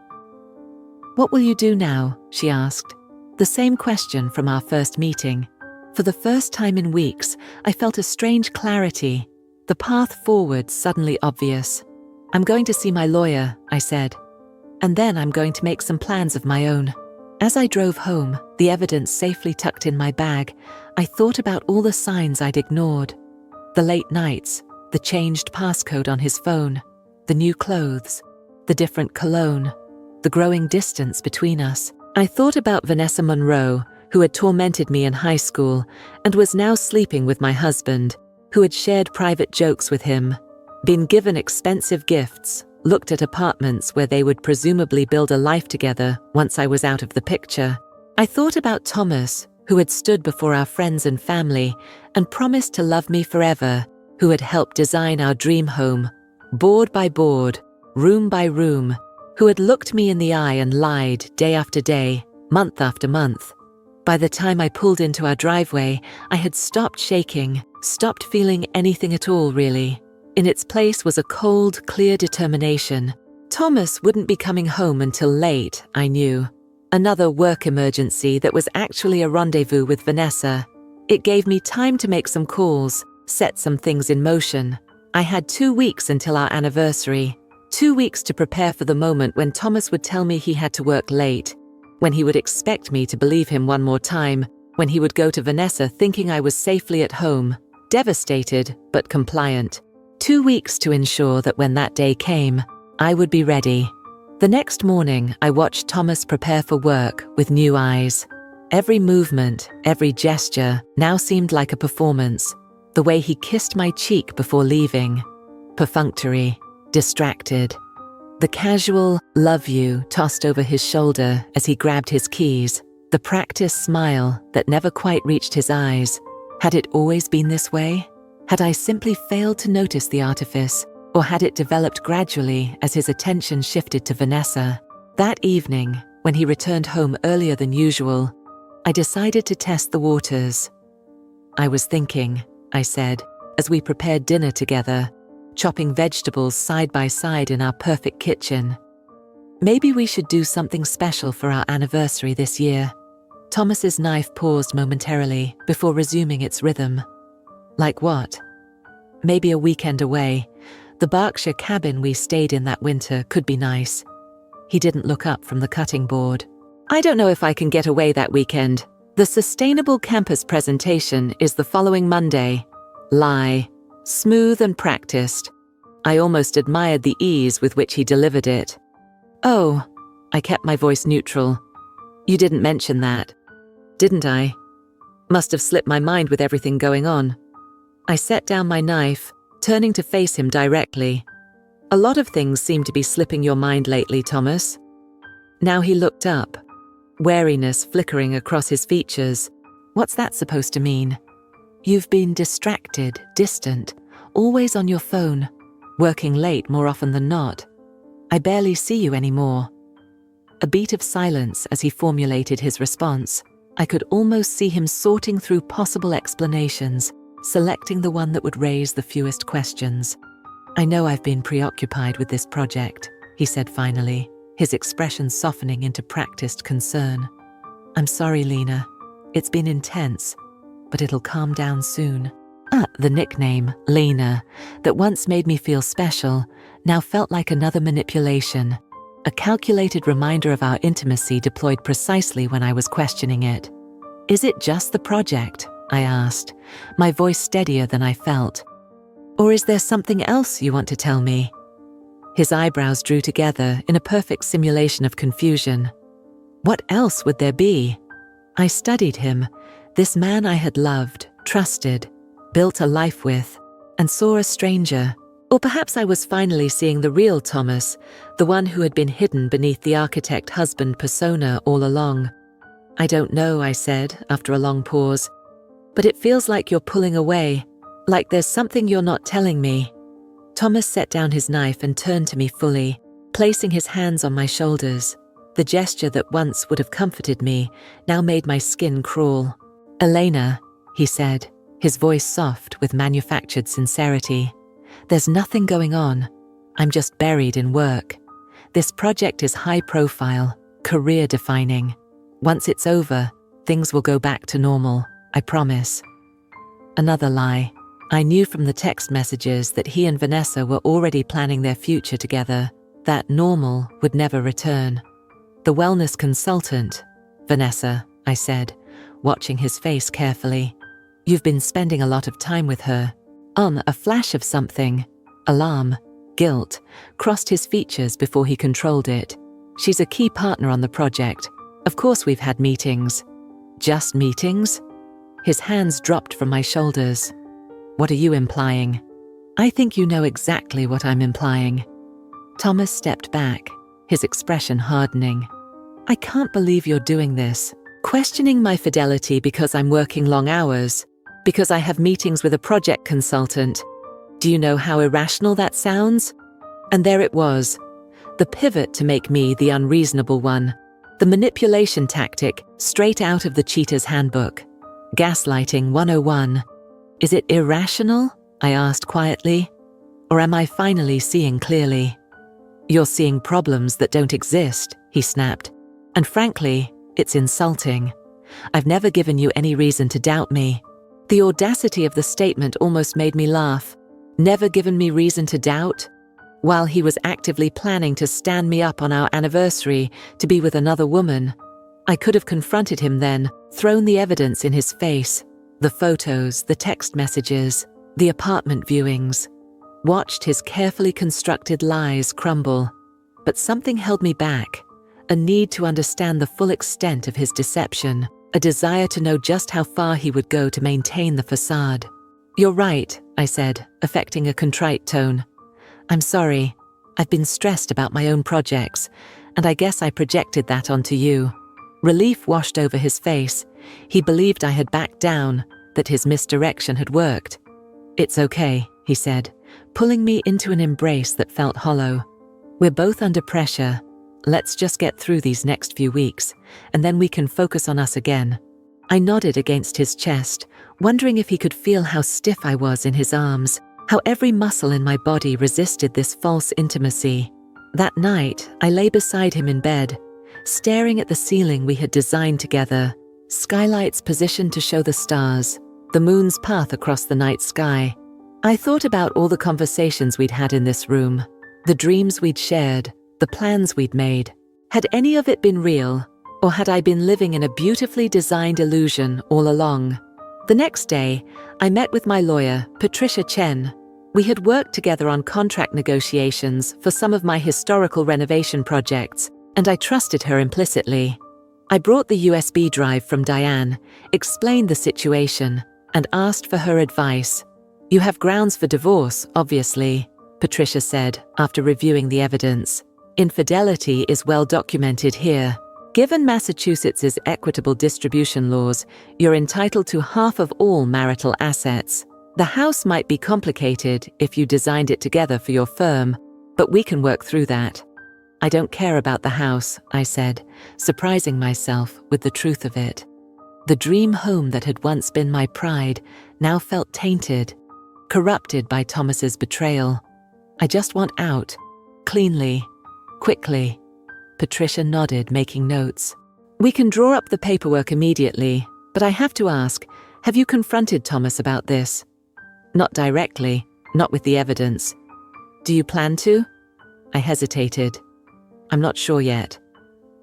What will you do now? She asked. The same question from our first meeting. For the first time in weeks, I felt a strange clarity, the path forward suddenly obvious. I'm going to see my lawyer, I said. And then I'm going to make some plans of my own. As I drove home, the evidence safely tucked in my bag, I thought about all the signs I'd ignored. The late nights, the changed passcode on his phone, the new clothes, the different cologne, the growing distance between us. I thought about Vanessa Monroe, who had tormented me in high school and was now sleeping with my husband, who had shared private jokes with him, been given expensive gifts, looked at apartments where they would presumably build a life together once I was out of the picture. I thought about Thomas, who had stood before our friends and family and promised to love me forever, who had helped design our dream home, board by board, room by room, who had looked me in the eye and lied day after day, month after month. By the time I pulled into our driveway, I had stopped shaking, stopped feeling anything at all, really. In its place was a cold, clear determination. Thomas wouldn't be coming home until late, I knew. Another work emergency that was actually a rendezvous with Vanessa. It gave me time to make some calls, set some things in motion. I had 2 weeks until our anniversary. 2 weeks to prepare for the moment when Thomas would tell me he had to work late, when he would expect me to believe him one more time, when he would go to Vanessa thinking I was safely at home, devastated but compliant. 2 weeks to ensure that when that day came, I would be ready. The next morning, I watched Thomas prepare for work with new eyes. Every movement, every gesture now seemed like a performance. The way he kissed my cheek before leaving. Perfunctory, distracted. The casual "love you" tossed over his shoulder as he grabbed his keys. The practiced smile that never quite reached his eyes. Had it always been this way? Had I simply failed to notice the artifice, or had it developed gradually as his attention shifted to Vanessa? That evening, when he returned home earlier than usual, I decided to test the waters. I was thinking, I said, as we prepared dinner together, chopping vegetables side by side in our perfect kitchen. Maybe we should do something special for our anniversary this year. Thomas's knife paused momentarily before resuming its rhythm. Like what? Maybe a weekend away. The Berkshire cabin we stayed in that winter could be nice. He didn't look up from the cutting board. I don't know if I can get away that weekend. The Sustainable Campus presentation is the following Monday. Lie. Smooth and practiced. I almost admired the ease with which he delivered it. Oh, I kept my voice neutral. You didn't mention that, didn't I? Must have slipped my mind with everything going on. I set down my knife, turning to face him directly. A lot of things seem to be slipping your mind lately, Thomas. Now he looked up, wariness flickering across his features. What's that supposed to mean? You've been distracted, distant, always on your phone, working late more often than not. I barely see you anymore. A beat of silence as he formulated his response. I could almost see him sorting through possible explanations, selecting the one that would raise the fewest questions. I know I've been preoccupied with this project, he said finally, his expression softening into practiced concern. I'm sorry, Lena. It's been intense, but it'll calm down soon. The nickname, Lena, that once made me feel special, now felt like another manipulation. A calculated reminder of our intimacy deployed precisely when I was questioning it. Is it just the project? I asked, my voice steadier than I felt. Or is there something else you want to tell me? His eyebrows drew together in a perfect simulation of confusion. What else would there be? I studied him, this man I had loved, trusted, built a life with, and saw a stranger. Or perhaps I was finally seeing the real Thomas, the one who had been hidden beneath the architect-husband persona all along. I don't know, I said, after a long pause. But it feels like you're pulling away, like there's something you're not telling me. Thomas set down his knife and turned to me fully, placing his hands on my shoulders. The gesture that once would have comforted me now made my skin crawl. Elena, he said, his voice soft with manufactured sincerity. There's nothing going on. I'm just buried in work. This project is high profile, career defining. Once it's over, things will go back to normal, I promise. Another lie. I knew from the text messages that he and Vanessa were already planning their future together, that normal would never return. The wellness consultant, Vanessa, I said, watching his face carefully. You've been spending a lot of time with her. A flash of something, alarm, guilt, crossed his features before he controlled it. She's a key partner on the project. Of course we've had meetings. Just meetings? His hands dropped from my shoulders. What are you implying? I think you know exactly what I'm implying. Thomas stepped back, his expression hardening. I can't believe you're doing this. Questioning my fidelity because I'm working long hours, because I have meetings with a project consultant. Do you know how irrational that sounds? And there it was, the pivot to make me the unreasonable one, the manipulation tactic straight out of the Cheater's Handbook. Gaslighting 101. Is it irrational? I asked quietly. Or am I finally seeing clearly? You're seeing problems that don't exist, he snapped. And frankly, it's insulting. I've never given you any reason to doubt me. The audacity of the statement almost made me laugh. Never given me reason to doubt? While he was actively planning to stand me up on our anniversary to be with another woman. I could have confronted him then, thrown the evidence in his face. The photos, the text messages, the apartment viewings. Watched his carefully constructed lies crumble. But something held me back. A need to understand the full extent of his deception. A desire to know just how far he would go to maintain the facade. You're right, I said, affecting a contrite tone. I'm sorry. I've been stressed about my own projects, and I guess I projected that onto you. Relief washed over his face. He believed I had backed down, that his misdirection had worked. It's okay, he said, pulling me into an embrace that felt hollow. We're both under pressure. Let's just get through these next few weeks, and then we can focus on us again. I nodded against his chest, wondering if he could feel how stiff I was in his arms, how every muscle in my body resisted this false intimacy. That night, I lay beside him in bed, staring at the ceiling we had designed together, skylights positioned to show the stars, the moon's path across the night sky. I thought about all the conversations we'd had in this room, the dreams we'd shared, the plans we'd made. Had any of it been real, or had I been living in a beautifully designed illusion all along? The next day, I met with my lawyer, Patricia Chen. We had worked together on contract negotiations for some of my historical renovation projects, and I trusted her implicitly. I brought the USB drive from Diane, explained the situation, and asked for her advice. "You have grounds for divorce, obviously," Patricia said after reviewing the evidence. "Infidelity is well documented here. Given Massachusetts's equitable distribution laws, you're entitled to half of all marital assets. The house might be complicated if you designed it together for your firm, but we can work through that." "I don't care about the house," I said, surprising myself with the truth of it. The dream home that had once been my pride now felt tainted, corrupted by Thomas's betrayal. "I just want out, cleanly, quickly." Patricia nodded, making notes. "We can draw up the paperwork immediately, but I have to ask, have you confronted Thomas about this?" "Not directly, not with the evidence." "Do you plan to?" I hesitated. "I'm not sure yet."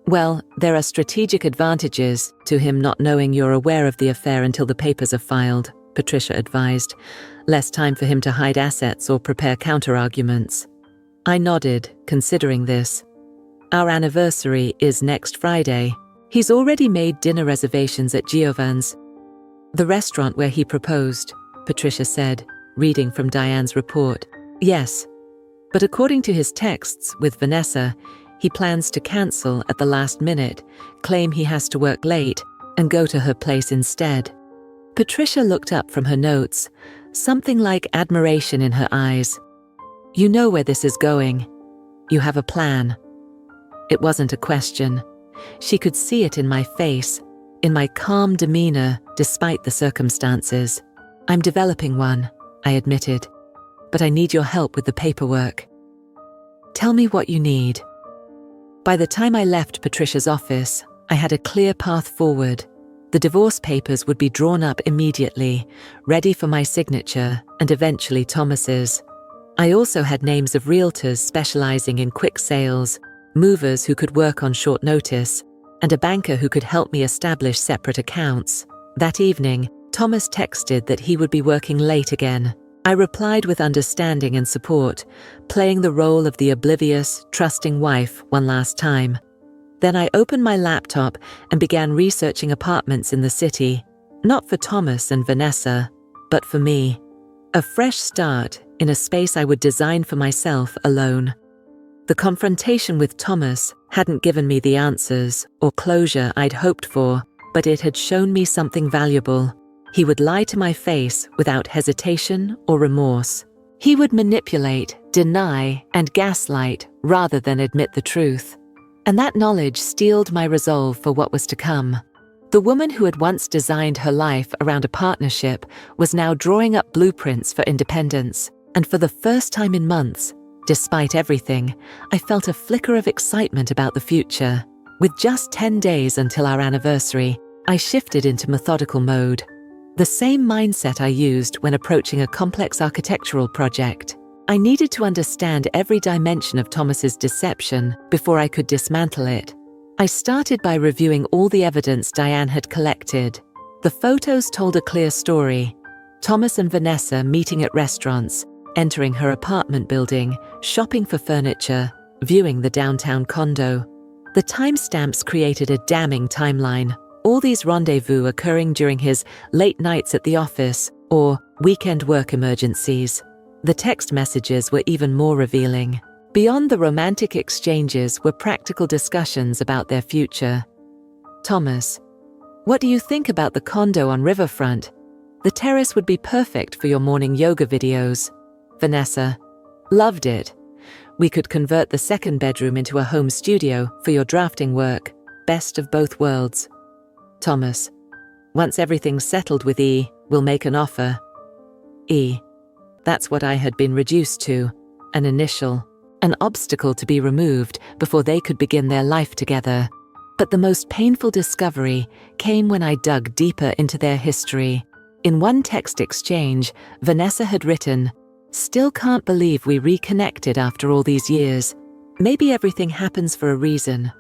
"Well, there are strategic advantages to him not knowing you're aware of the affair until the papers are filed," Patricia advised. "Less time for him to hide assets or prepare counter-arguments." I nodded, considering this. "Our anniversary is next Friday. He's already made dinner reservations at Giovan's, the restaurant where he proposed," Patricia said, reading from Diane's report. "Yes, but according to his texts with Vanessa, he plans to cancel at the last minute, claim he has to work late, and go to her place instead." Patricia looked up from her notes, something like admiration in her eyes. "You know where this is going. You have a plan." It wasn't a question. She could see it in my face, in my calm demeanor despite the circumstances. "I'm developing one," I admitted, "but I need your help with the paperwork." "Tell me what you need." By the time I left Patricia's office, I had a clear path forward. The divorce papers would be drawn up immediately, ready for my signature and eventually Thomas's. I also had names of realtors specializing in quick sales, movers who could work on short notice, and a banker who could help me establish separate accounts. That evening, Thomas texted that he would be working late again. I replied with understanding and support, playing the role of the oblivious, trusting wife one last time. Then I opened my laptop and began researching apartments in the city, not for Thomas and Vanessa, but for me. A fresh start in a space I would design for myself alone. The confrontation with Thomas hadn't given me the answers or closure I'd hoped for, but it had shown me something valuable. He would lie to my face without hesitation or remorse. He would manipulate, deny, and gaslight rather than admit the truth. And that knowledge steeled my resolve for what was to come. The woman who had once designed her life around a partnership was now drawing up blueprints for independence, and for the first time in months, despite everything, I felt a flicker of excitement about the future. With just 10 days until our anniversary, I shifted into methodical mode. The same mindset I used when approaching a complex architectural project. I needed to understand every dimension of Thomas's deception before I could dismantle it. I started by reviewing all the evidence Diane had collected. The photos told a clear story. Thomas and Vanessa meeting at restaurants, entering her apartment building, shopping for furniture, viewing the downtown condo. The timestamps created a damning timeline. All these rendezvous occurring during his late nights at the office or weekend work emergencies. The text messages were even more revealing. Beyond the romantic exchanges were practical discussions about their future. "Thomas, what do you think about the condo on Riverfront? The terrace would be perfect for your morning yoga videos." Vanessa, "Loved it. We could convert the second bedroom into a home studio for your drafting work. Best of both worlds." Thomas, "Once everything's settled with E, we'll make an offer." E. That's what I had been reduced to, an initial, an obstacle to be removed before they could begin their life together. But the most painful discovery came when I dug deeper into their history. In one text exchange, Vanessa had written, "Still can't believe we reconnected after all these years. Maybe everything happens for a reason.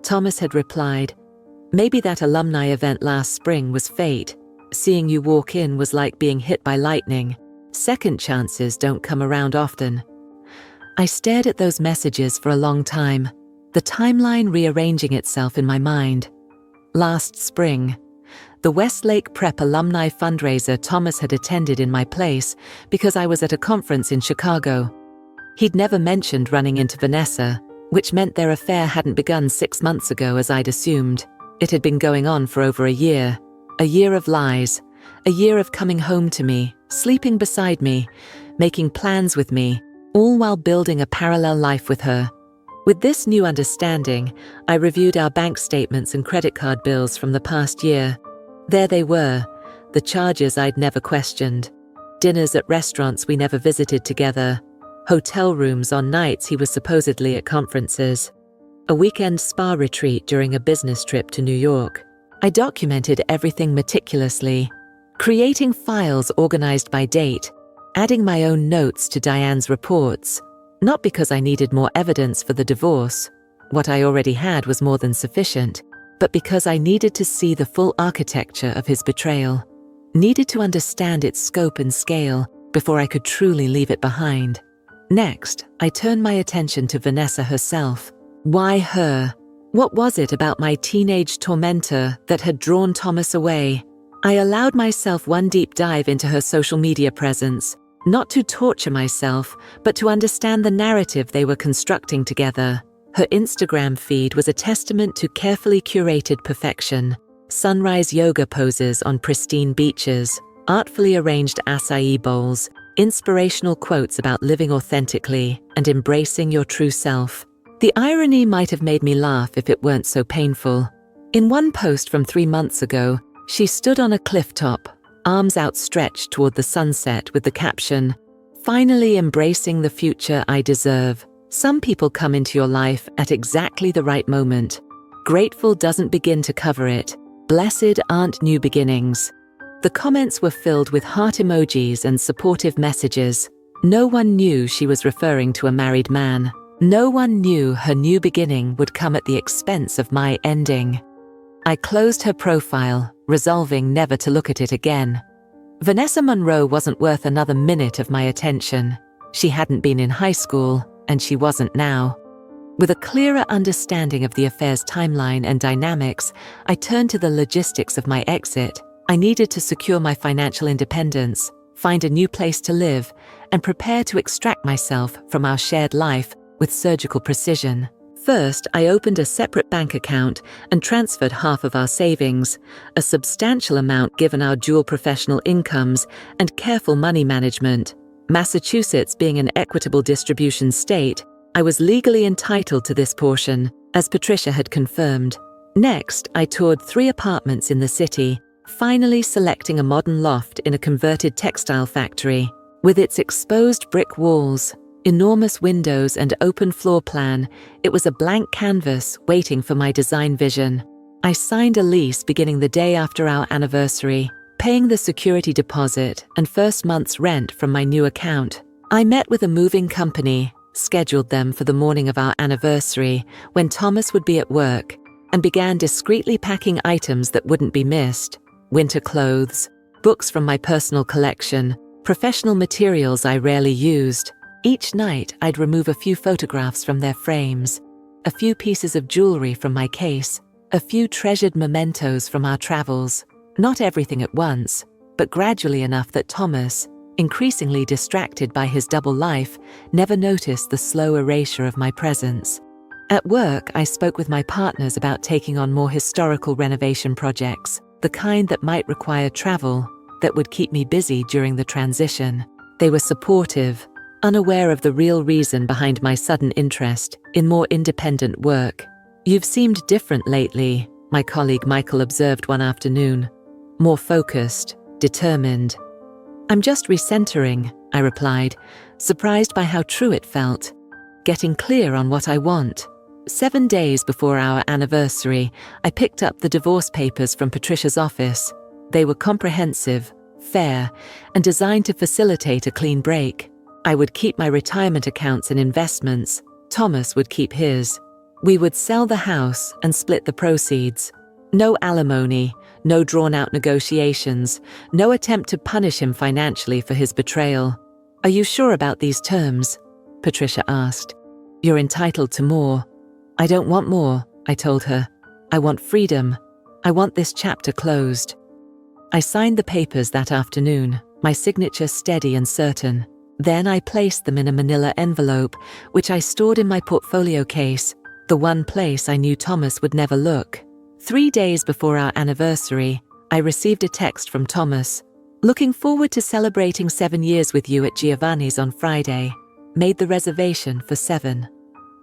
Thomas had replied, maybe that alumni event last spring was fate. Seeing you walk in was like being hit by lightning. Second chances don't come around often. I stared at those messages for a long time, the timeline rearranging itself in my mind. Last spring, the Westlake Prep alumni fundraiser Thomas had attended in my place because I was at a conference in Chicago. He'd never mentioned running into Vanessa, which meant their affair hadn't begun 6 months ago as I'd assumed. It had been going on for over a year of lies, a year of coming home to me, sleeping beside me, making plans with me, all while building a parallel life with her. With this new understanding, I reviewed our bank statements and credit card bills from the past year. There they were, the charges I'd never questioned. Dinners at restaurants we never visited together. Hotel rooms on nights he was supposedly at conferences. A weekend spa retreat during a business trip to New York. I documented everything meticulously, creating files organized by date, adding my own notes to Diane's reports, not because I needed more evidence for the divorce. What I already had was more than sufficient, but because I needed to see the full architecture of his betrayal, needed to understand its scope and scale before I could truly leave it behind. Next, I turned my attention to Vanessa herself. Why her? What was it about my teenage tormentor that had drawn Thomas away? I allowed myself one deep dive into her social media presence, not to torture myself, but to understand the narrative they were constructing together. Her Instagram feed was a testament to carefully curated perfection. Sunrise yoga poses on pristine beaches, artfully arranged acai bowls, inspirational quotes about living authentically and embracing your true self. The irony might have made me laugh if it weren't so painful. In one post from 3 months ago, she stood on a cliff top, arms outstretched toward the sunset with the caption, "Finally embracing the future I deserve." Some people come into your life at exactly the right moment. Grateful doesn't begin to cover it. Blessed aren't new beginnings. The comments were filled with heart emojis and supportive messages. No one knew she was referring to a married man. No one knew her new beginning would come at the expense of my ending. I closed her profile, resolving never to look at it again. Vanessa Monroe wasn't worth another minute of my attention. She hadn't been in high school, and she wasn't now. With a clearer understanding of the affair's timeline and dynamics, I turned to the logistics of my exit. I needed to secure my financial independence, find a new place to live, and prepare to extract myself from our shared life with surgical precision. First, I opened a separate bank account and transferred half of our savings, a substantial amount given our dual professional incomes and careful money management. Massachusetts being an equitable distribution state, I was legally entitled to this portion, as Patricia had confirmed. Next, I toured 3 apartments in the city, finally selecting a modern loft in a converted textile factory. With its exposed brick walls, enormous windows and open floor plan, it was a blank canvas waiting for my design vision. I signed a lease beginning the day after our anniversary, paying the security deposit and first month's rent from my new account. I met with a moving company, scheduled them for the morning of our anniversary when Thomas would be at work, and began discreetly packing items that wouldn't be missed. Winter clothes, books from my personal collection, professional materials I rarely used. Each night, I'd remove a few photographs from their frames, a few pieces of jewelry from my case, a few treasured mementos from our travels. Not everything at once, but gradually enough that Thomas, increasingly distracted by his double life, never noticed the slow erasure of my presence. At work, I spoke with my partners about taking on more historical renovation projects, the kind that might require travel, that would keep me busy during the transition. They were supportive, unaware of the real reason behind my sudden interest in more independent work. "You've seemed different lately," my colleague Michael observed one afternoon. "More focused, determined." "I'm just recentering," I replied, surprised by how true it felt. Getting clear on what I want. 7 days before our anniversary, I picked up the divorce papers from Patricia's office. They were comprehensive, fair, and designed to facilitate a clean break. I would keep my retirement accounts and investments, Thomas would keep his. We would sell the house and split the proceeds. No alimony, no drawn-out negotiations, no attempt to punish him financially for his betrayal. "Are you sure about these terms?" Patricia asked. "You're entitled to more." "I don't want more," I told her. "I want freedom. I want this chapter closed." I signed the papers that afternoon, my signature steady and certain. Then I placed them in a manila envelope, which I stored in my portfolio case, the one place I knew Thomas would never look. 3 days before our anniversary, I received a text from Thomas. "Looking forward to celebrating 7 years with you at Giovanni's on Friday. Made the reservation for 7.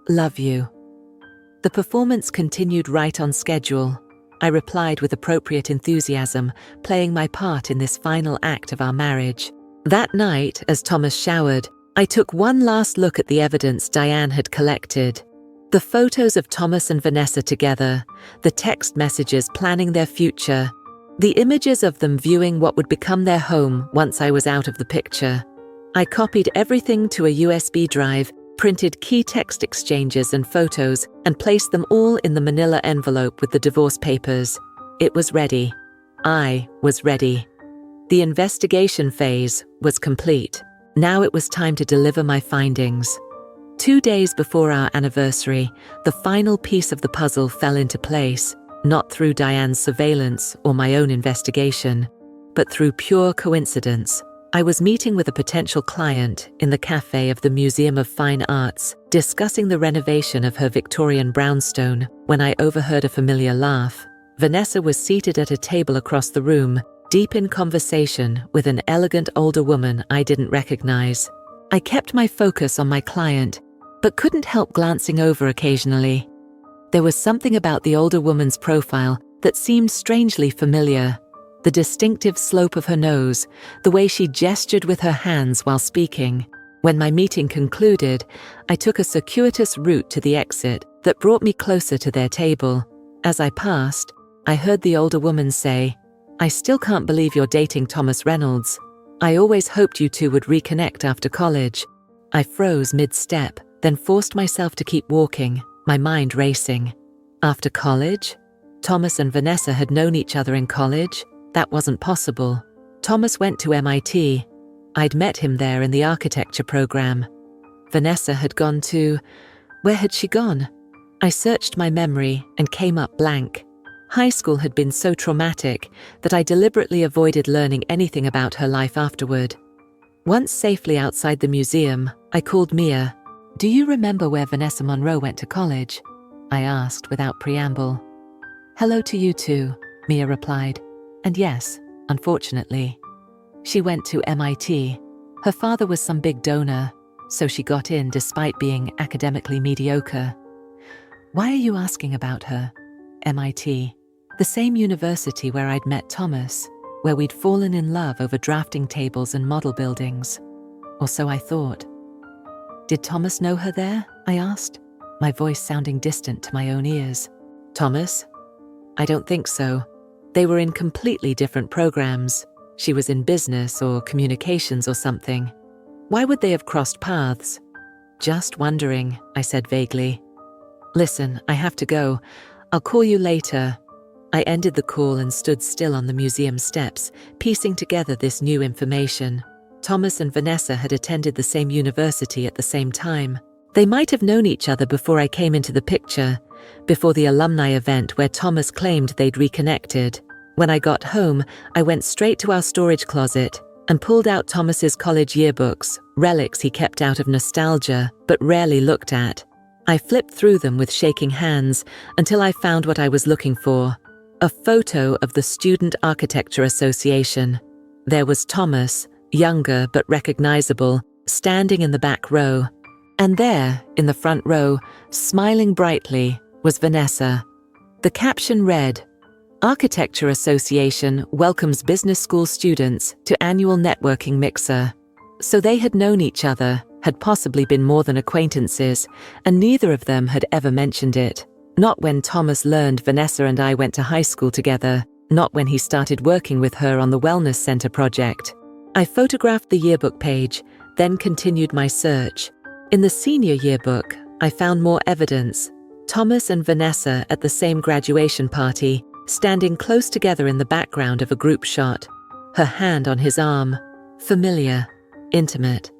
Love you." The performance continued right on schedule. I replied with appropriate enthusiasm, playing my part in this final act of our marriage. That night, as Thomas showered, I took one last look at the evidence Diane had collected. The photos of Thomas and Vanessa together, the text messages planning their future, the images of them viewing what would become their home once I was out of the picture. I copied everything to a USB drive, printed key text exchanges and photos, and placed them all in the manila envelope with the divorce papers. It was ready. I was ready. The investigation phase was complete. Now it was time to deliver my findings. 2 days before our anniversary, the final piece of the puzzle fell into place, not through Diane's surveillance or my own investigation, but through pure coincidence. I was meeting with a potential client in the cafe of the Museum of Fine Arts, discussing the renovation of her Victorian brownstone, when I overheard a familiar laugh. Vanessa was seated at a table across the room, deep in conversation with an elegant older woman I didn't recognize. I kept my focus on my client, but couldn't help glancing over occasionally. There was something about the older woman's profile that seemed strangely familiar. The distinctive slope of her nose, the way she gestured with her hands while speaking. When my meeting concluded, I took a circuitous route to the exit that brought me closer to their table. As I passed, I heard the older woman say, "I still can't believe you're dating Thomas Reynolds. I always hoped you two would reconnect after college." I froze mid-step, then forced myself to keep walking, my mind racing. After college? Thomas and Vanessa had known each other in college? That wasn't possible. Thomas went to MIT. I'd met him there in the architecture program. Vanessa had gone to... Where had she gone? I searched my memory and came up blank. High school had been so traumatic that I deliberately avoided learning anything about her life afterward. Once safely outside the museum, I called Mia. "Do you remember where Vanessa Monroe went to college?" I asked without preamble. "Hello to you too," Mia replied. "And yes, unfortunately. She went to MIT. Her father was some big donor, so she got in despite being academically mediocre." "Why are you asking about her?" "MIT. The same university where I'd met Thomas, where we'd fallen in love over drafting tables and model buildings. Or so I thought." "Did Thomas know her there?" I asked, my voice sounding distant to my own ears. "Thomas? I don't think so. They were in completely different programs. She was in business or communications or something. Why would they have crossed paths?" "Just wondering," I said vaguely. "Listen, I have to go. I'll call you later." I ended the call and stood still on the museum steps, piecing together this new information. Thomas and Vanessa had attended the same university at the same time. They might have known each other before I came into the picture, before the alumni event where Thomas claimed they'd reconnected. When I got home, I went straight to our storage closet and pulled out Thomas's college yearbooks, relics he kept out of nostalgia but rarely looked at. I flipped through them with shaking hands until I found what I was looking for, a photo of the Student Architecture Association. There was Thomas, younger but recognizable, standing in the back row. And there, in the front row, smiling brightly, was Vanessa. The caption read, "Architecture Association welcomes business school students to annual networking mixer." So they had known each other, had possibly been more than acquaintances, and neither of them had ever mentioned it. Not when Thomas learned Vanessa and I went to high school together, not when he started working with her on the Wellness Center project. I photographed the yearbook page, then continued my search. In the senior yearbook, I found more evidence. Thomas and Vanessa at the same graduation party, standing close together in the background of a group shot, her hand on his arm, familiar, intimate.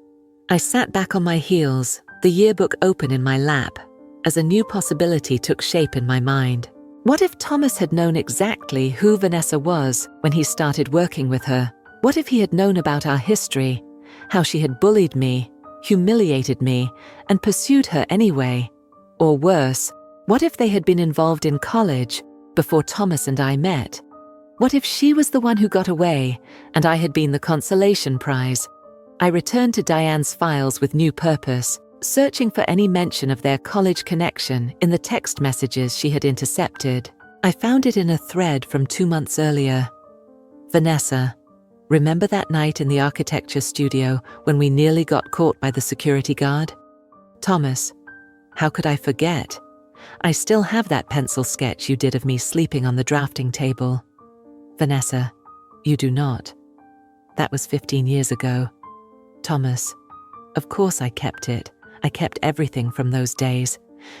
I sat back on my heels, the yearbook open in my lap, as a new possibility took shape in my mind. What if Thomas had known exactly who Vanessa was when he started working with her? What if he had known about our history, how she had bullied me, humiliated me, and pursued her anyway? Or worse, what if they had been involved in college before Thomas and I met? What if she was the one who got away and I had been the consolation prize? I returned to Diane's files with new purpose, searching for any mention of their college connection in the text messages she had intercepted. I found it in a thread from 2 months earlier. Vanessa, remember that night in the architecture studio when we nearly got caught by the security guard? Thomas, how could I forget? I still have that pencil sketch you did of me sleeping on the drafting table. Vanessa, you do not. That was 15 years ago. Thomas, of course I kept it. I kept everything from those days.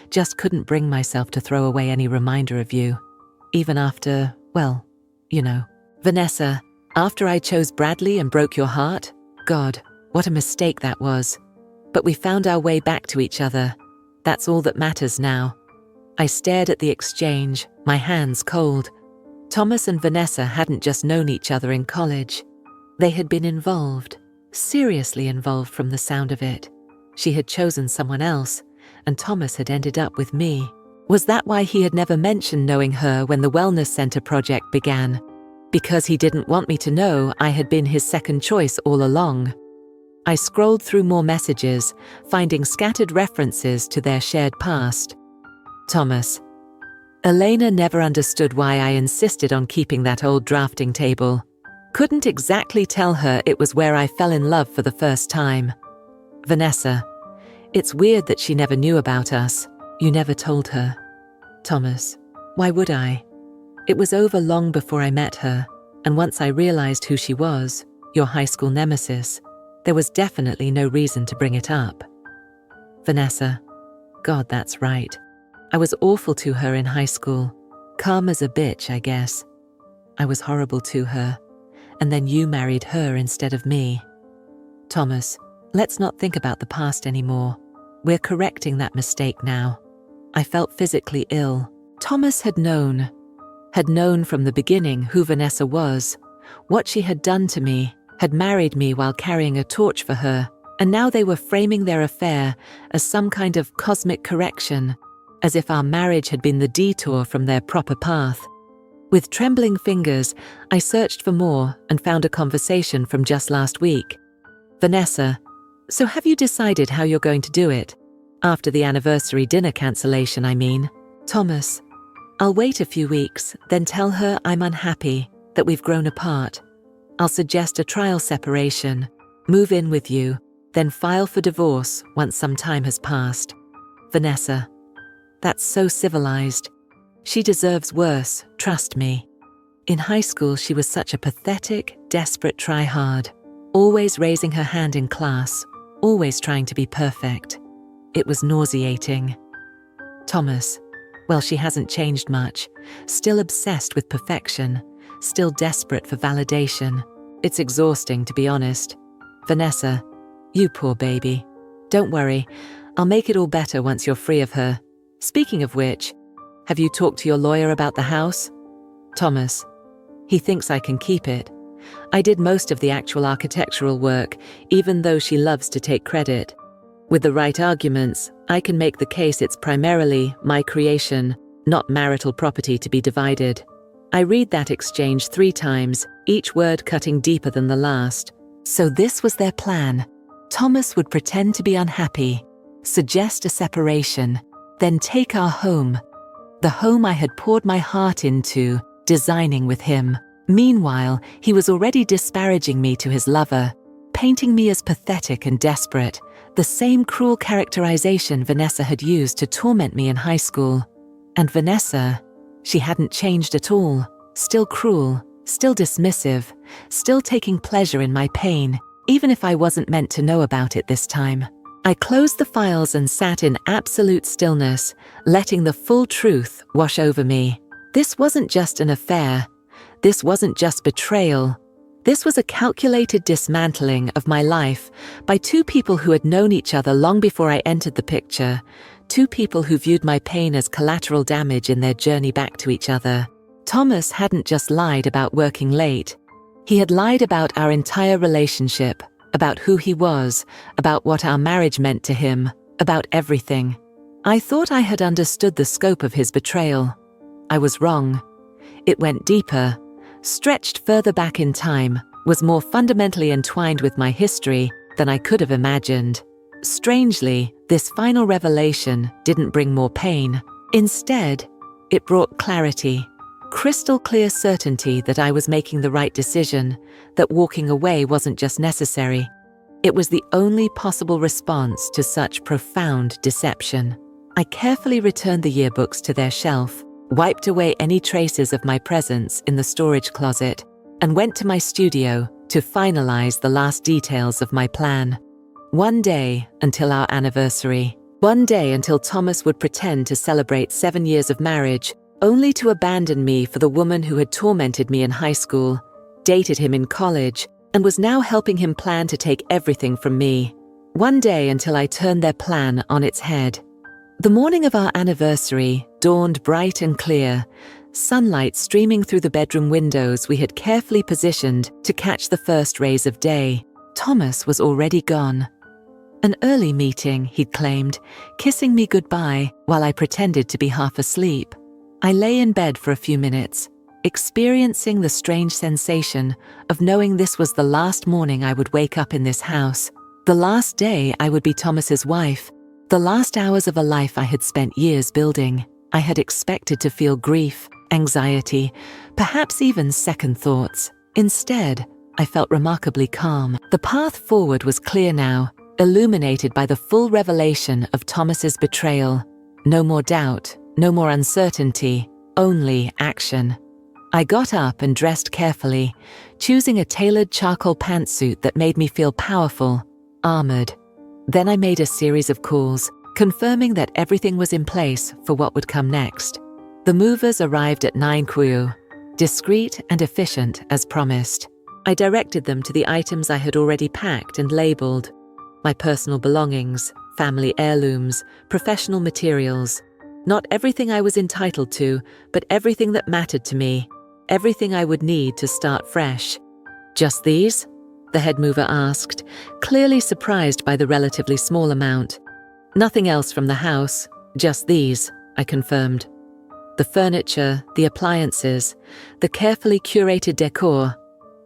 Just couldn't bring myself to throw away any reminder of you. Even after, well, you know. Vanessa, after I chose Bradley and broke your heart, God, what a mistake that was. But we found our way back to each other. That's all that matters now. I stared at the exchange, my hands cold. Thomas and Vanessa hadn't just known each other in college. They had been involved, seriously involved from the sound of it. She had chosen someone else, and Thomas had ended up with me. Was that why he had never mentioned knowing her when the wellness center project began? Because he didn't want me to know I had been his second choice all along. I scrolled through more messages, finding scattered references to their shared past. Thomas, Elena never understood why I insisted on keeping that old drafting table. Couldn't exactly tell her it was where I fell in love for the first time. Vanessa, it's weird that she never knew about us. You never told her. Thomas, why would I? It was over long before I met her, and once I realized who she was, your high school nemesis, there was definitely no reason to bring it up. Vanessa, God, that's right. I was awful to her in high school. Calm as a bitch, I guess. I was horrible to her, and then you married her instead of me. Thomas, let's not think about the past anymore. We're correcting that mistake now. I felt physically ill. Thomas had known from the beginning who Vanessa was, what she had done to me, had married me while carrying a torch for her, and now they were framing their affair as some kind of cosmic correction, as if our marriage had been the detour from their proper path. With trembling fingers, I searched for more and found a conversation from just last week. Vanessa, so have you decided how you're going to do it? After the anniversary dinner cancellation, I mean. Thomas, I'll wait a few weeks, then tell her I'm unhappy, that we've grown apart. I'll suggest a trial separation, move in with you, then file for divorce once some time has passed. Vanessa, that's so civilized. She deserves worse, trust me. In high school, she was such a pathetic, desperate try-hard, always raising her hand in class, always trying to be perfect. It was nauseating. Thomas, well, she hasn't changed much, still obsessed with perfection, still desperate for validation. It's exhausting, to be honest. Vanessa, you poor baby. Don't worry, I'll make it all better once you're free of her. Speaking of which, have you talked to your lawyer about the house? Thomas, he thinks I can keep it. I did most of the actual architectural work, even though she loves to take credit. With the right arguments, I can make the case it's primarily my creation, not marital property to be divided. I read that exchange 3 times, each word cutting deeper than the last. So this was their plan. Thomas would pretend to be unhappy, suggest a separation, then take our home, the home I had poured my heart into, designing with him. Meanwhile, he was already disparaging me to his lover, painting me as pathetic and desperate, the same cruel characterization Vanessa had used to torment me in high school. And Vanessa, she hadn't changed at all, still cruel, still dismissive, still taking pleasure in my pain, even if I wasn't meant to know about it this time. I closed the files and sat in absolute stillness, letting the full truth wash over me. This wasn't just an affair. This wasn't just betrayal. This was a calculated dismantling of my life by two people who had known each other long before I entered the picture, two people who viewed my pain as collateral damage in their journey back to each other. Thomas hadn't just lied about working late. He had lied about our entire relationship, about who he was, about what our marriage meant to him, about everything. I thought I had understood the scope of his betrayal. I was wrong. It went deeper, stretched further back in time, was more fundamentally entwined with my history than I could have imagined. Strangely, this final revelation didn't bring more pain. Instead, it brought clarity, crystal clear certainty that I was making the right decision, that walking away wasn't just necessary. It was the only possible response to such profound deception. I carefully returned the yearbooks to their shelf, wiped away any traces of my presence in the storage closet, and went to my studio to finalize the last details of my plan. One day until our anniversary. One day until Thomas would pretend to celebrate 7 years of marriage, only to abandon me for the woman who had tormented me in high school, dated him in college, and was now helping him plan to take everything from me. One day until I turned their plan on its head. The morning of our anniversary dawned bright and clear, sunlight streaming through the bedroom windows we had carefully positioned to catch the first rays of day. Thomas was already gone. An early meeting, he'd claimed, kissing me goodbye while I pretended to be half asleep. I lay in bed for a few minutes, experiencing the strange sensation of knowing this was the last morning I would wake up in this house, the last day I would be Thomas's wife, the last hours of a life I had spent years building. I had expected to feel grief, anxiety, perhaps even second thoughts. Instead, I felt remarkably calm. The path forward was clear now, illuminated by the full revelation of Thomas's betrayal. No more doubt, no more uncertainty, only action. I got up and dressed carefully, choosing a tailored charcoal pantsuit that made me feel powerful, armored. Then I made a series of calls, confirming that everything was in place for what would come next. The movers arrived at 9 Q, discreet and efficient as promised. I directed them to the items I had already packed and labeled: my personal belongings, family heirlooms, professional materials. Not everything I was entitled to, but everything that mattered to me, everything I would need to start fresh. Just these? The head mover asked, clearly surprised by the relatively small amount. Nothing else from the house, just these, I confirmed. The furniture, the appliances, the carefully curated decor.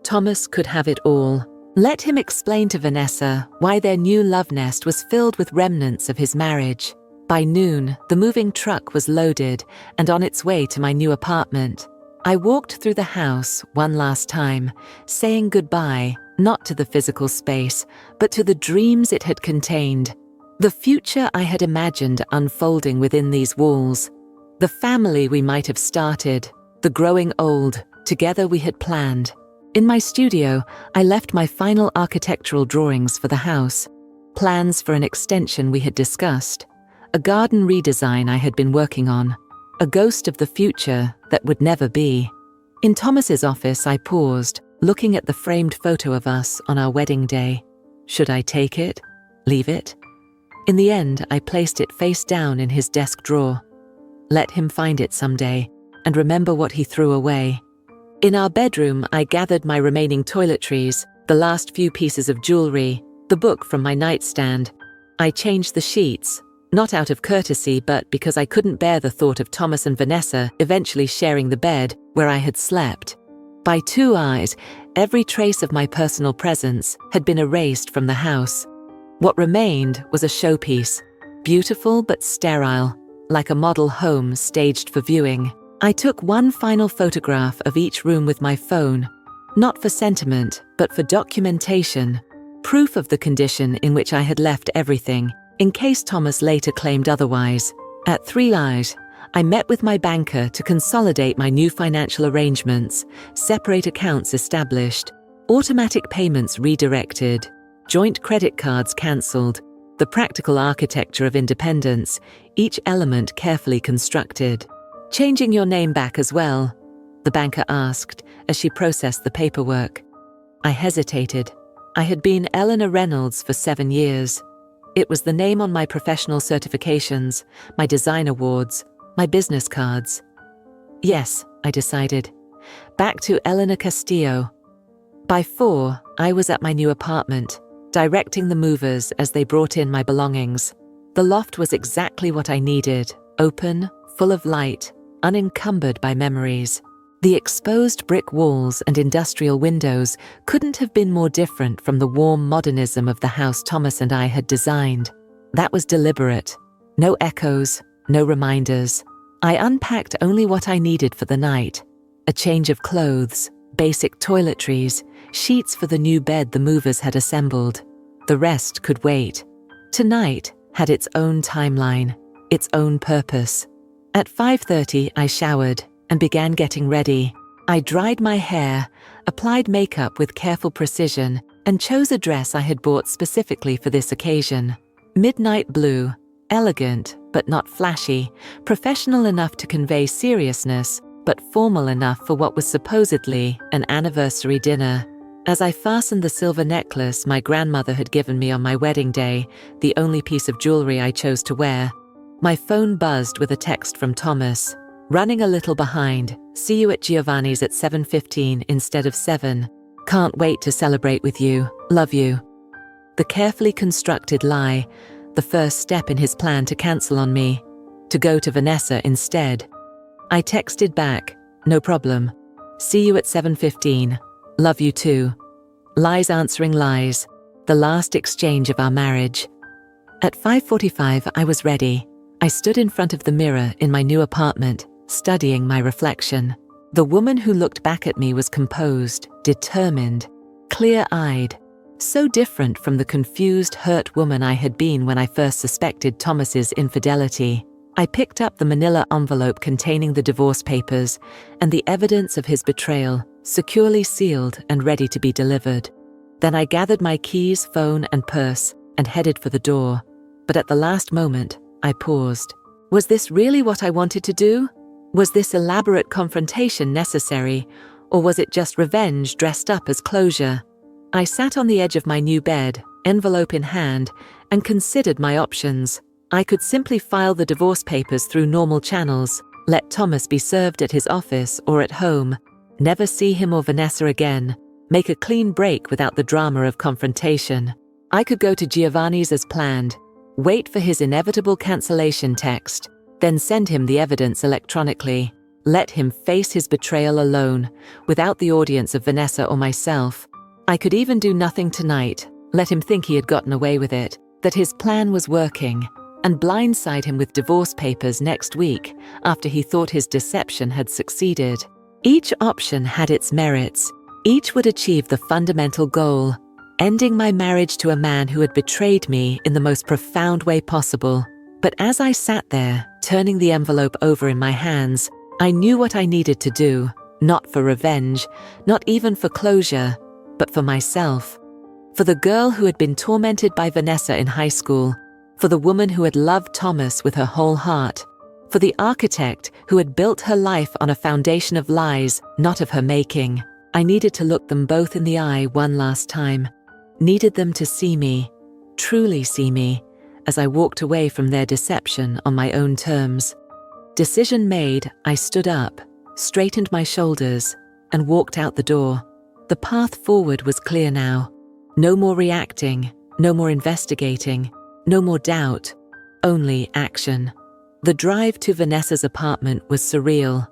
Thomas could have it all. Let him explain to Vanessa why their new love nest was filled with remnants of his marriage. By noon, the moving truck was loaded and on its way to my new apartment. I walked through the house one last time, saying goodbye, not to the physical space, but to the dreams it had contained. The future I had imagined unfolding within these walls. The family we might have started, the growing old, together we had planned. In my studio, I left my final architectural drawings for the house, plans for an extension we had discussed, a garden redesign I had been working on, a ghost of the future that would never be. In Thomas's office, I paused, looking at the framed photo of us on our wedding day. Should I take it? Leave it? In the end, I placed it face down in his desk drawer. Let him find it someday, and remember what he threw away. In our bedroom, I gathered my remaining toiletries, the last few pieces of jewelry, the book from my nightstand. I changed the sheets, not out of courtesy, but because I couldn't bear the thought of Thomas and Vanessa eventually sharing the bed where I had slept. By 2 eyes, every trace of my personal presence had been erased from the house. What remained was a showpiece, beautiful but sterile, like a model home staged for viewing. I took one final photograph of each room with my phone, not for sentiment, but for documentation, proof of the condition in which I had left everything, in case Thomas later claimed otherwise. At 3 eyes, I met with my banker to consolidate my new financial arrangements, separate accounts established, automatic payments redirected, joint credit cards cancelled. The practical architecture of independence, each element carefully constructed. "Changing your name back as well?" the banker asked as she processed the paperwork. I hesitated. I had been Eleanor Reynolds for 7 years. It was the name on my professional certifications, my design awards, my business cards. Yes, I decided. Back to Eleanor Castillo. By 4, I was at my new apartment, directing the movers as they brought in my belongings. The loft was exactly what I needed, open, full of light, unencumbered by memories. The exposed brick walls and industrial windows couldn't have been more different from the warm modernism of the house Thomas and I had designed. That was deliberate. No echoes, no reminders. I unpacked only what I needed for the night. A change of clothes, basic toiletries, sheets for the new bed the movers had assembled. The rest could wait. Tonight had its own timeline, its own purpose. At 5:30, I showered and began getting ready. I dried my hair, applied makeup with careful precision, and chose a dress I had bought specifically for this occasion. Midnight blue, elegant but not flashy, professional enough to convey seriousness, but formal enough for what was supposedly an anniversary dinner. As I fastened the silver necklace my grandmother had given me on my wedding day, the only piece of jewelry I chose to wear, my phone buzzed with a text from Thomas. "Running a little behind. See you at Giovanni's at 7:15 instead of 7. Can't wait to celebrate with you. Love you." The carefully constructed lie, the first step in his plan to cancel on me, to go to Vanessa instead. I texted back, "No problem. See you at 7:15. Love you too." Lies answering lies, the last exchange of our marriage. At 5:45, I was ready. I stood in front of the mirror in my new apartment, studying my reflection. The woman who looked back at me was composed, determined, clear-eyed, so different from the confused, hurt woman I had been when I first suspected Thomas's infidelity. I picked up the manila envelope containing the divorce papers and the evidence of his betrayal, securely sealed and ready to be delivered. Then I gathered my keys, phone, and purse and headed for the door. But at the last moment, I paused. Was this really what I wanted to do? Was this elaborate confrontation necessary, or was it just revenge dressed up as closure? I sat on the edge of my new bed, envelope in hand, and considered my options. I could simply file the divorce papers through normal channels, let Thomas be served at his office or at home, never see him or Vanessa again, make a clean break without the drama of confrontation. I could go to Giovanni's as planned, wait for his inevitable cancellation text, then send him the evidence electronically, let him face his betrayal alone, without the audience of Vanessa or myself. I could even do nothing tonight, let him think he had gotten away with it, that his plan was working, and blindside him with divorce papers next week after he thought his deception had succeeded. Each option had its merits. Each would achieve the fundamental goal, ending my marriage to a man who had betrayed me in the most profound way possible. But as I sat there, turning the envelope over in my hands, I knew what I needed to do, not for revenge, not even for closure, but for myself. For the girl who had been tormented by Vanessa in high school, for the woman who had loved Thomas with her whole heart, for the architect who had built her life on a foundation of lies, not of her making. I needed to look them both in the eye one last time, needed them to see me, truly see me, as I walked away from their deception on my own terms. Decision made, I stood up, straightened my shoulders, and walked out the door. The path forward was clear now. No more reacting, no more investigating, no more doubt, only action. The drive to Vanessa's apartment was surreal.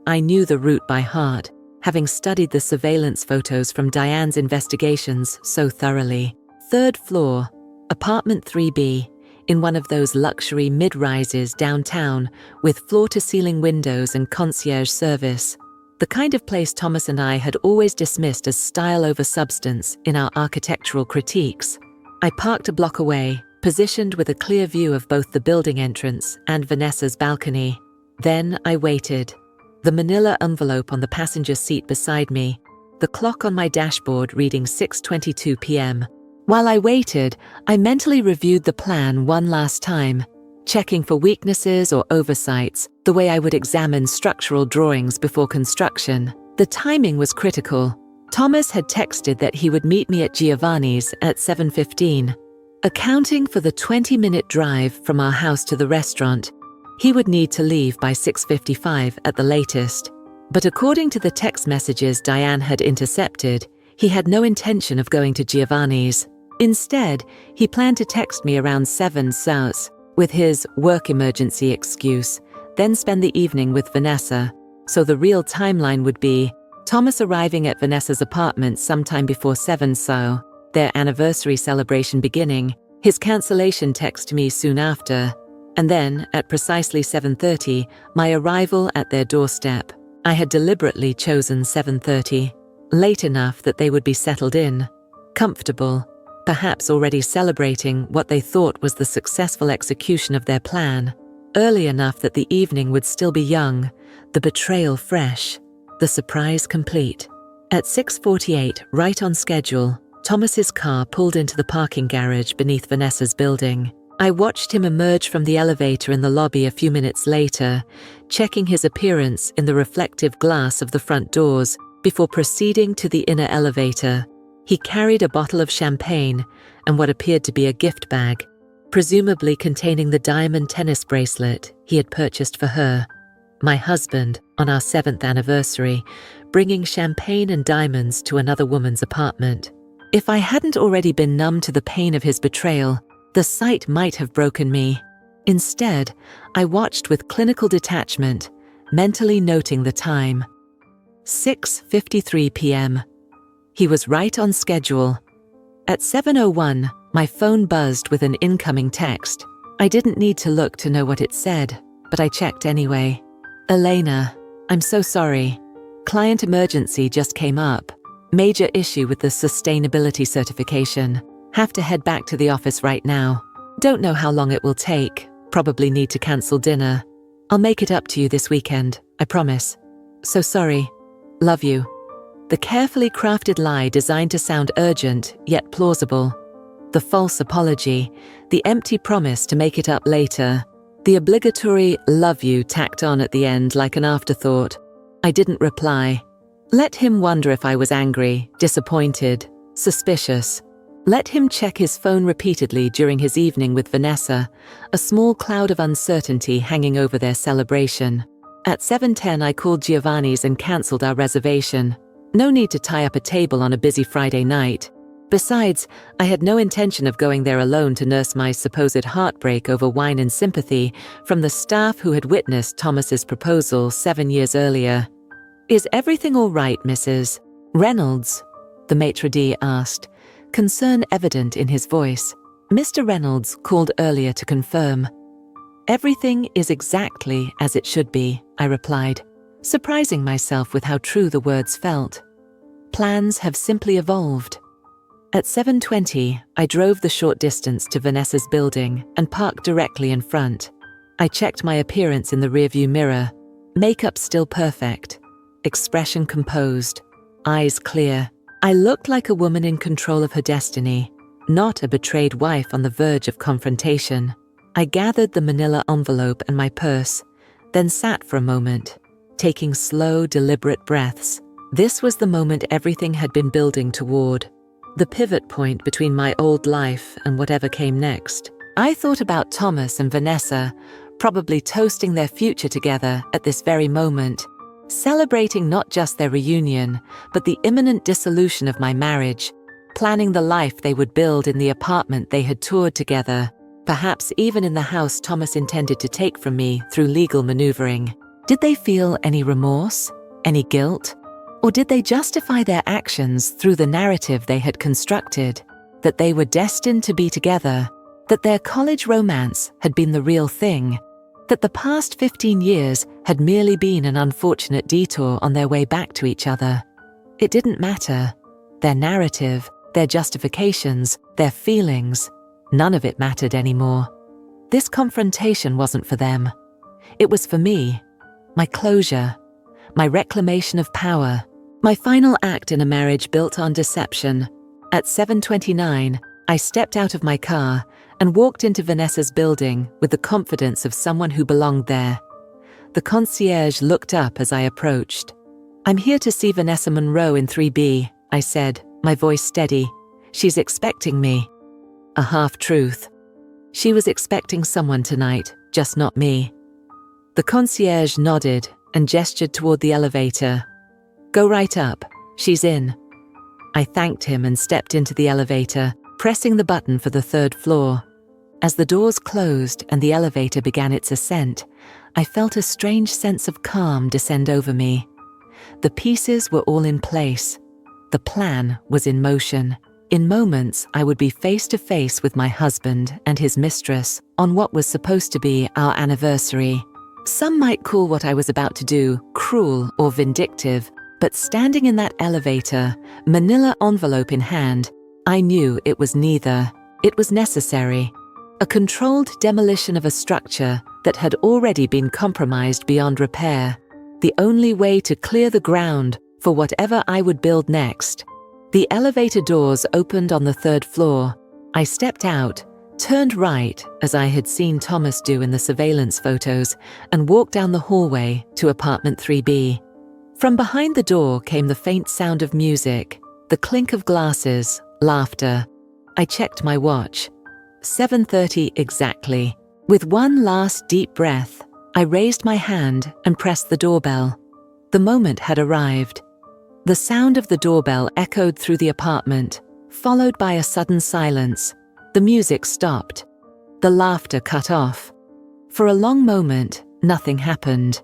I knew the route by heart, having studied the surveillance photos from Diane's investigations so thoroughly. 3rd floor, apartment 3B, in one of those luxury mid-rises downtown with floor-to-ceiling windows and concierge service. The kind of place Thomas and I had always dismissed as style over substance in our architectural critiques. I parked a block away, positioned with a clear view of both the building entrance and Vanessa's balcony. Then I waited. The manila envelope on the passenger seat beside me, the clock on my dashboard reading 6:22 p.m. While I waited, I mentally reviewed the plan one last time, checking for weaknesses or oversights, the way I would examine structural drawings before construction. The timing was critical. Thomas had texted that he would meet me at Giovanni's at 7:15. Accounting for the 20-minute drive from our house to the restaurant, he would need to leave by 6:55 at the latest. But according to the text messages Diane had intercepted, he had no intention of going to Giovanni's. Instead, he planned to text me around 7 South with his work emergency excuse, then spend the evening with Vanessa. So the real timeline would be Thomas arriving at Vanessa's apartment sometime before 7 So, their anniversary celebration beginning, his cancellation text to me soon after, and then, at precisely 7:30, my arrival at their doorstep. I had deliberately chosen 7:30, late enough that they would be settled in, comfortable, perhaps already celebrating what they thought was the successful execution of their plan, early enough that the evening would still be young, the betrayal fresh, the surprise complete. At 6:48, right on schedule, Thomas's car pulled into the parking garage beneath Vanessa's building. I watched him emerge from the elevator in the lobby a few minutes later, checking his appearance in the reflective glass of the front doors before proceeding to the inner elevator. He carried a bottle of champagne and what appeared to be a gift bag, presumably containing the diamond tennis bracelet he had purchased for her, my husband, on our 7th anniversary, bringing champagne and diamonds to another woman's apartment. If I hadn't already been numb to the pain of his betrayal, the sight might have broken me. Instead, I watched with clinical detachment, mentally noting the time. 6:53 p.m. He was right on schedule. At 7:01, my phone buzzed with an incoming text. I didn't need to look to know what it said, but I checked anyway. Elena, I'm so sorry. Client emergency just came up. Major issue with the sustainability certification. Have to head back to the office right now. Don't know how long it will take. Probably need to cancel dinner. I'll make it up to you this weekend, I promise. So sorry. Love you. The carefully crafted lie designed to sound urgent, yet plausible. The false apology, the empty promise to make it up later. The obligatory love you tacked on at the end like an afterthought. I didn't reply. Let him wonder if I was angry, disappointed, suspicious. Let him check his phone repeatedly during his evening with Vanessa, a small cloud of uncertainty hanging over their celebration. At 7:10 I called Giovanni's and cancelled our reservation. No need to tie up a table on a busy Friday night. Besides, I had no intention of going there alone to nurse my supposed heartbreak over wine and sympathy from the staff who had witnessed Thomas's proposal 7 years earlier. Is everything all right, Mrs. Reynolds? The maitre d' asked, concern evident in his voice. Mr. Reynolds called earlier to confirm. Everything is exactly as it should be, I replied, surprising myself with how true the words felt. Plans have simply evolved. At 7:20, I drove the short distance to Vanessa's building and parked directly in front. I checked my appearance in the rearview mirror. Makeup still perfect. Expression composed. Eyes clear. I looked like a woman in control of her destiny, not a betrayed wife on the verge of confrontation. I gathered the manila envelope and my purse, then sat for a moment, taking slow, deliberate breaths. This was the moment everything had been building toward. The pivot point between my old life and whatever came next. I thought about Thomas and Vanessa, probably toasting their future together at this very moment, celebrating not just their reunion, but the imminent dissolution of my marriage, planning the life they would build in the apartment they had toured together, perhaps even in the house Thomas intended to take from me through legal maneuvering. Did they feel any remorse? Any guilt? Or did they justify their actions through the narrative they had constructed, that they were destined to be together, that their college romance had been the real thing, that the past 15 years had merely been an unfortunate detour on their way back to each other? It didn't matter. Their narrative, their justifications, their feelings, none of it mattered anymore. This confrontation wasn't for them. It was for me, my closure, my reclamation of power. My final act in a marriage built on deception. At 7:29, I stepped out of my car and walked into Vanessa's building with the confidence of someone who belonged there. The concierge looked up as I approached. "I'm here to see Vanessa Monroe in 3B, I said, my voice steady. "She's expecting me." A half-truth. She was expecting someone tonight, just not me. The concierge nodded and gestured toward the elevator. "Go right up. She's in." I thanked him and stepped into the elevator, pressing the button for the 3rd floor. As the doors closed and the elevator began its ascent, I felt a strange sense of calm descend over me. The pieces were all in place. The plan was in motion. In moments, I would be face to face with my husband and his mistress on what was supposed to be our anniversary. Some might call what I was about to do cruel or vindictive, but standing in that elevator, manila envelope in hand, I knew it was neither. It was necessary. A controlled demolition of a structure that had already been compromised beyond repair. The only way to clear the ground for whatever I would build next. The elevator doors opened on the 3rd floor. I stepped out, turned right as I had seen Thomas do in the surveillance photos, and walked down the hallway to apartment 3B. From behind the door came the faint sound of music, the clink of glasses, laughter. I checked my watch. 7:30 exactly. With one last deep breath, I raised my hand and pressed the doorbell. The moment had arrived. The sound of the doorbell echoed through the apartment, followed by a sudden silence. The music stopped. The laughter cut off. For a long moment, nothing happened.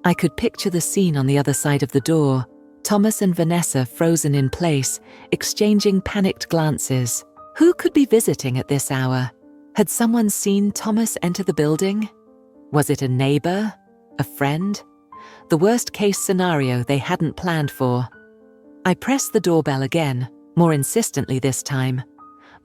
I could picture the scene on the other side of the door, Thomas and Vanessa frozen in place, exchanging panicked glances. Who could be visiting at this hour? Had someone seen Thomas enter the building? Was it a neighbor? A friend? The worst-case scenario they hadn't planned for. I pressed the doorbell again, more insistently this time.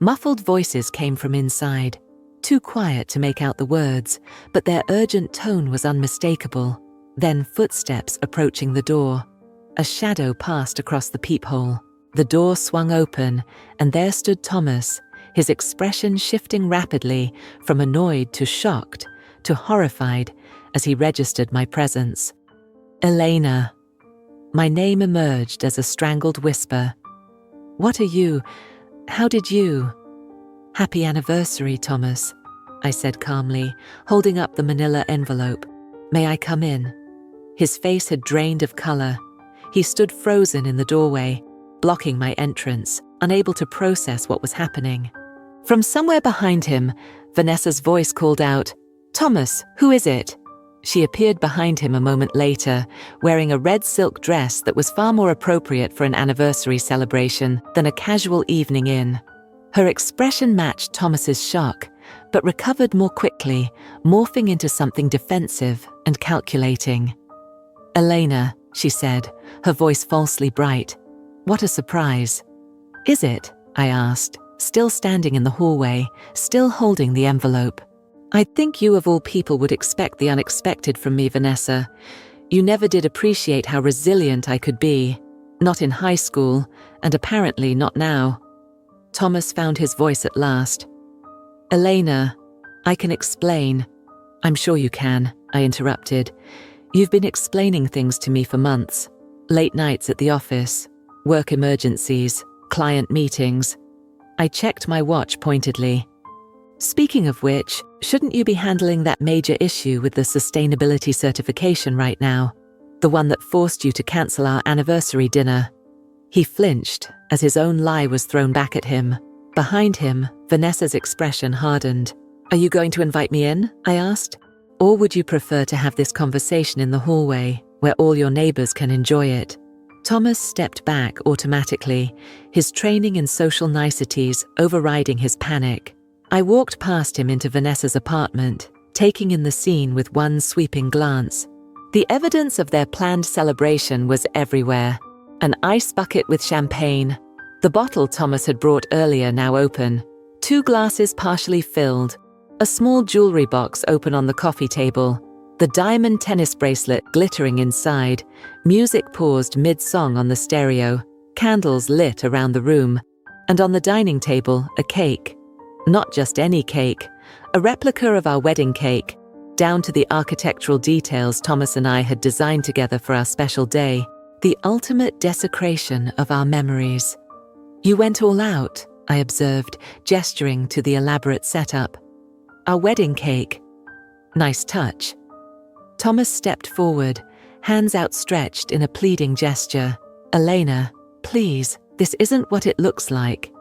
Muffled voices came from inside, too quiet to make out the words, but their urgent tone was unmistakable. Then footsteps approaching the door. A shadow passed across the peephole. The door swung open, and there stood Thomas, his expression shifting rapidly from annoyed to shocked to horrified as he registered my presence. "Elena." My name emerged as a strangled whisper. "What are you? How did you?" "Happy anniversary, Thomas," I said calmly, holding up the manila envelope. "May I come in?" His face had drained of color. He stood frozen in the doorway, blocking my entrance, unable to process what was happening. From somewhere behind him, Vanessa's voice called out, "Thomas, who is it?" She appeared behind him a moment later, wearing a red silk dress that was far more appropriate for an anniversary celebration than a casual evening in. Her expression matched Thomas's shock, but recovered more quickly, morphing into something defensive and calculating. "Elena," she said, her voice falsely bright. "What a surprise." "Is it?" I asked, still standing in the hallway, still holding the envelope. "I'd think you of all people would expect the unexpected from me, Vanessa. You never did appreciate how resilient I could be. Not in high school, and apparently not now." Thomas found his voice at last. "Elena, I can explain." "I'm sure you can," I interrupted. "You've been explaining things to me for months. Late nights at the office, work emergencies, client meetings." I checked my watch pointedly. "Speaking of which, shouldn't you be handling that major issue with the sustainability certification right now? The one that forced you to cancel our anniversary dinner?" He flinched as his own lie was thrown back at him. Behind him, Vanessa's expression hardened. "Are you going to invite me in?" I asked. "Or would you prefer to have this conversation in the hallway, where all your neighbors can enjoy it?" Thomas stepped back automatically, his training in social niceties overriding his panic. I walked past him into Vanessa's apartment, taking in the scene with one sweeping glance. The evidence of their planned celebration was everywhere. An ice bucket with champagne, the bottle Thomas had brought earlier now open, 2 glasses partially filled, a small jewelry box open on the coffee table, the diamond tennis bracelet glittering inside, music paused mid-song on the stereo, candles lit around the room, And on the dining table, a cake. Not just any cake, a replica of our wedding cake, down to the architectural details Thomas and I had designed together for our special day, the ultimate desecration of our memories. You went all out, I observed, gesturing to the elaborate setup. Our wedding cake. Nice touch. Thomas stepped forward, hands outstretched in a pleading gesture. Elena, please, this isn't what it looks like.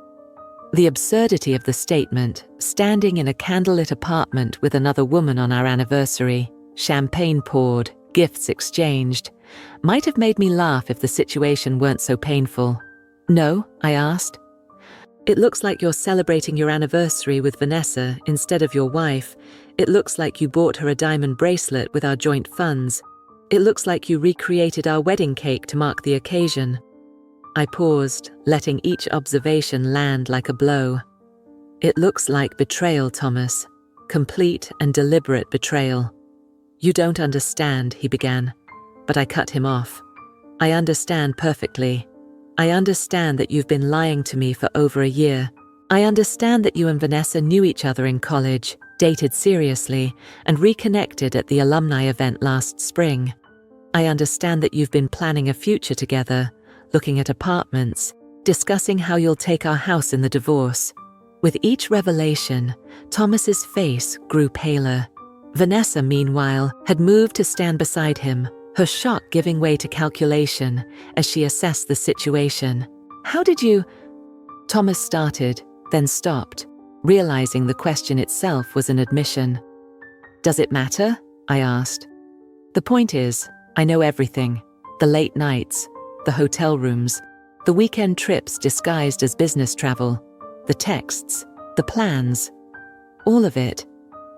The absurdity of the statement, standing in a candlelit apartment with another woman on our anniversary, champagne poured, gifts exchanged, might have made me laugh if the situation weren't so painful. No, I asked. It looks like you're celebrating your anniversary with Vanessa instead of your wife. It looks like you bought her a diamond bracelet with our joint funds. It looks like you recreated our wedding cake to mark the occasion. I paused, letting each observation land like a blow. It looks like betrayal, Thomas. Complete and deliberate betrayal. You don't understand, he began, but I cut him off. I understand perfectly. I understand that you've been lying to me for over a year. I understand that you and Vanessa knew each other in college, dated seriously, and reconnected at the alumni event last spring. I understand that you've been planning a future together, looking at apartments, discussing how you'll take our house in the divorce. With each revelation, Thomas's face grew paler. Vanessa, meanwhile, had moved to stand beside him, her shock giving way to calculation as she assessed the situation. How did you... Thomas started, then stopped, realizing the question itself was an admission. Does it matter? I asked. The point is, I know everything. The late nights, the hotel rooms, the weekend trips disguised as business travel, the texts, the plans, all of it.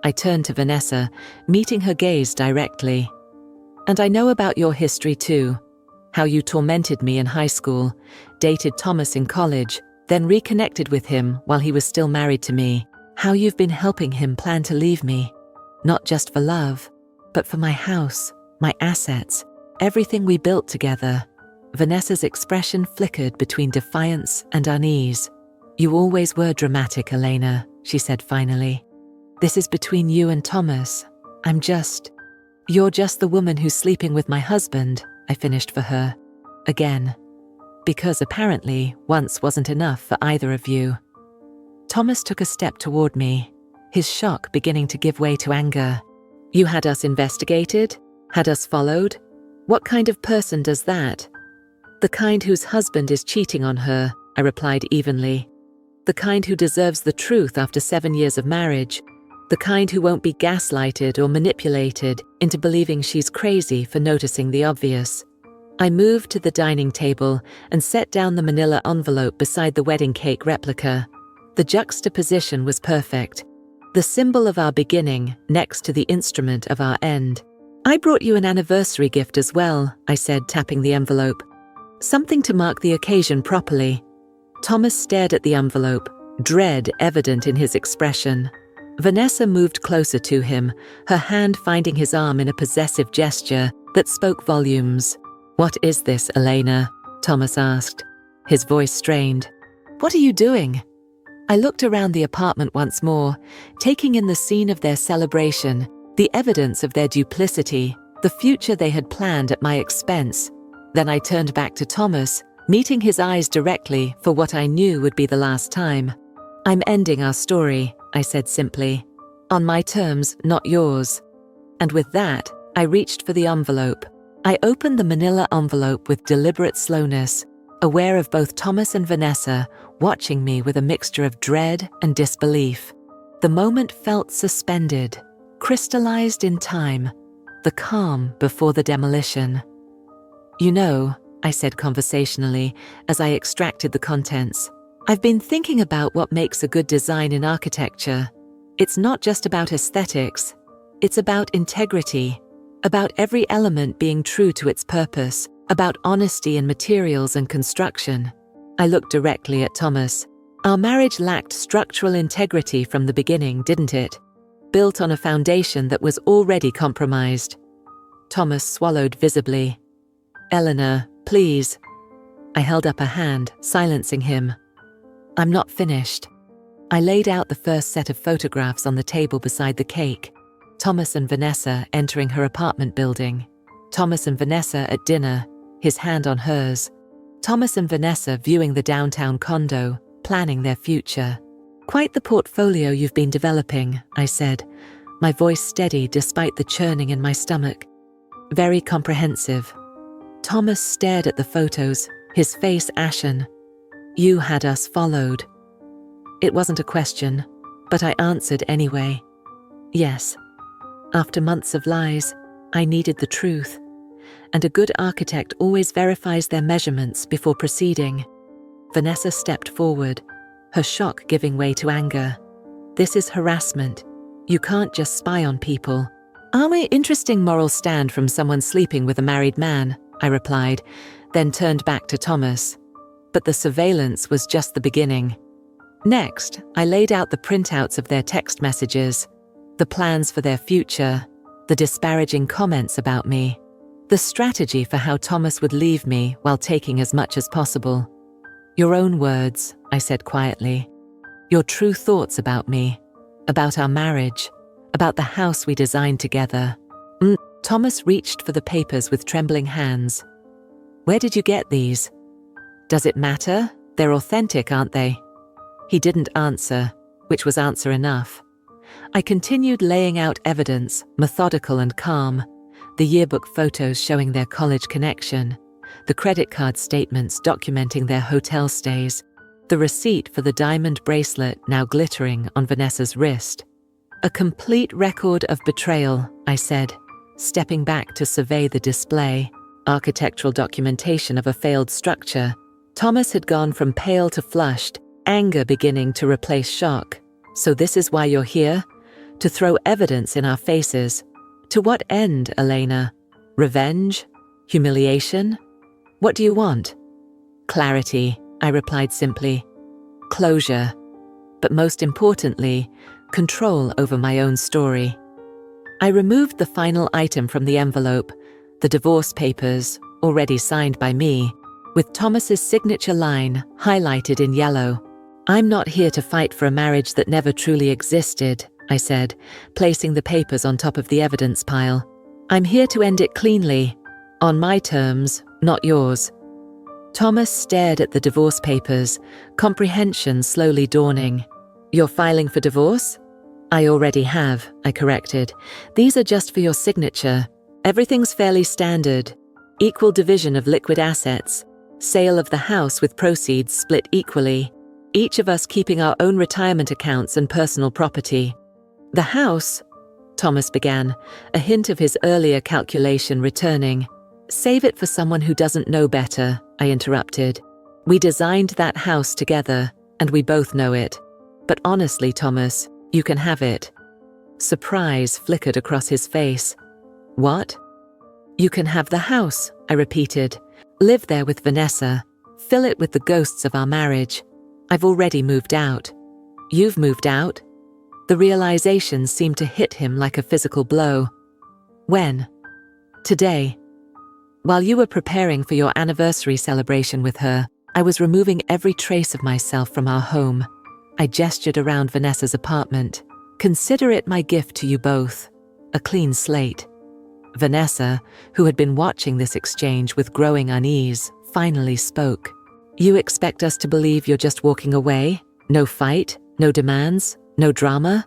I turned to Vanessa, meeting her gaze directly. And I know about your history too, how you tormented me in high school, dated Thomas in college, then reconnected with him while he was still married to me, how you've been helping him plan to leave me, not just for love, but for my house, my assets, everything we built together. Vanessa's expression flickered between defiance and unease. You always were dramatic, Elena, she said finally. This is between you and Thomas. You're just the woman who's sleeping with my husband, I finished for her. Again. Because apparently once wasn't enough for either of you. Thomas took a step toward me, his shock beginning to give way to anger. You had us investigated? Had us followed? What kind of person does that? The kind whose husband is cheating on her, I replied evenly. The kind who deserves the truth after 7 years of marriage. The kind who won't be gaslighted or manipulated into believing she's crazy for noticing the obvious. I moved to the dining table and set down the manila envelope beside the wedding cake replica. The juxtaposition was perfect. The symbol of our beginning next to the instrument of our end. I brought you an anniversary gift as well, I said, tapping the envelope. Something to mark the occasion properly. Thomas stared at the envelope, dread evident in his expression. Vanessa moved closer to him, her hand finding his arm in a possessive gesture that spoke volumes. What is this, Elena? Thomas asked, his voice strained. What are you doing? I looked around the apartment once more, taking in the scene of their celebration, the evidence of their duplicity, the future they had planned at my expense. Then I turned back to Thomas, meeting his eyes directly for what I knew would be the last time. I'm ending our story, I said simply. On my terms, not yours. And with that, I reached for the envelope. I opened the manila envelope with deliberate slowness, aware of both Thomas and Vanessa watching me with a mixture of dread and disbelief. The moment felt suspended, crystallized in time, the calm before the demolition. You know, I said conversationally as I extracted the contents, I've been thinking about what makes a good design in architecture. It's not just about aesthetics. It's about integrity, about every element being true to its purpose, about honesty in materials and construction. I looked directly at Thomas. Our marriage lacked structural integrity from the beginning, didn't it? Built on a foundation that was already compromised. Thomas swallowed visibly. Eleanor, please. I held up a hand, silencing him. I'm not finished. I laid out the first set of photographs on the table beside the cake. Thomas and Vanessa entering her apartment building. Thomas and Vanessa at dinner, his hand on hers. Thomas and Vanessa viewing the downtown condo, planning their future. Quite the portfolio you've been developing, I said, my voice steady despite the churning in my stomach. Very comprehensive. Thomas stared at the photos, his face ashen. You had us followed. It wasn't a question, but I answered anyway. Yes. After months of lies, I needed the truth. And a good architect always verifies their measurements before proceeding. Vanessa stepped forward, her shock giving way to anger. This is harassment. You can't just spy on people. Interesting moral stand from someone sleeping with a married man, I replied, then turned back to Thomas. But the surveillance was just the beginning. Next, I laid out the printouts of their text messages, the plans for their future, the disparaging comments about me, the strategy for how Thomas would leave me while taking as much as possible. Your own words, I said quietly. Your true thoughts about me, about our marriage, about the house we designed together. Thomas reached for the papers with trembling hands. Where did you get these? Does it matter? They're authentic, aren't they? He didn't answer, which was answer enough. I continued laying out evidence, methodical and calm, the yearbook photos showing their college connection, the credit card statements documenting their hotel stays, the receipt for the diamond bracelet now glittering on Vanessa's wrist. A complete record of betrayal, I said, stepping back to survey the display, architectural documentation of a failed structure. Thomas had gone from pale to flushed, anger beginning to replace shock. So this is why you're here? To throw evidence in our faces. To what end, Elena? Revenge? Humiliation? What do you want? Clarity, I replied simply. Closure. But most importantly, control over my own story. I removed the final item from the envelope, the divorce papers, already signed by me, with Thomas's signature line highlighted in yellow. I'm not here to fight for a marriage that never truly existed, I said, placing the papers on top of the evidence pile. I'm here to end it cleanly, on my terms, not yours. Thomas stared at the divorce papers, comprehension slowly dawning. You're filing for divorce? I already have, I corrected. These are just for your signature. Everything's fairly standard. Equal division of liquid assets. Sale of the house with proceeds split equally. Each of us keeping our own retirement accounts and personal property. The house, Thomas began, a hint of his earlier calculation returning. Save it for someone who doesn't know better, I interrupted. We designed that house together, and we both know it. But honestly, Thomas, you can have it. Surprise flickered across his face. What? You can have the house, I repeated. Live there with Vanessa. Fill it with the ghosts of our marriage. I've already moved out. You've moved out? The realization seemed to hit him like a physical blow. When? Today. While you were preparing for your anniversary celebration with her, I was removing every trace of myself from our home. I gestured around Vanessa's apartment. Consider it my gift to you both. A clean slate. Vanessa, who had been watching this exchange with growing unease, finally spoke. You expect us to believe you're just walking away? No fight? No demands? No drama?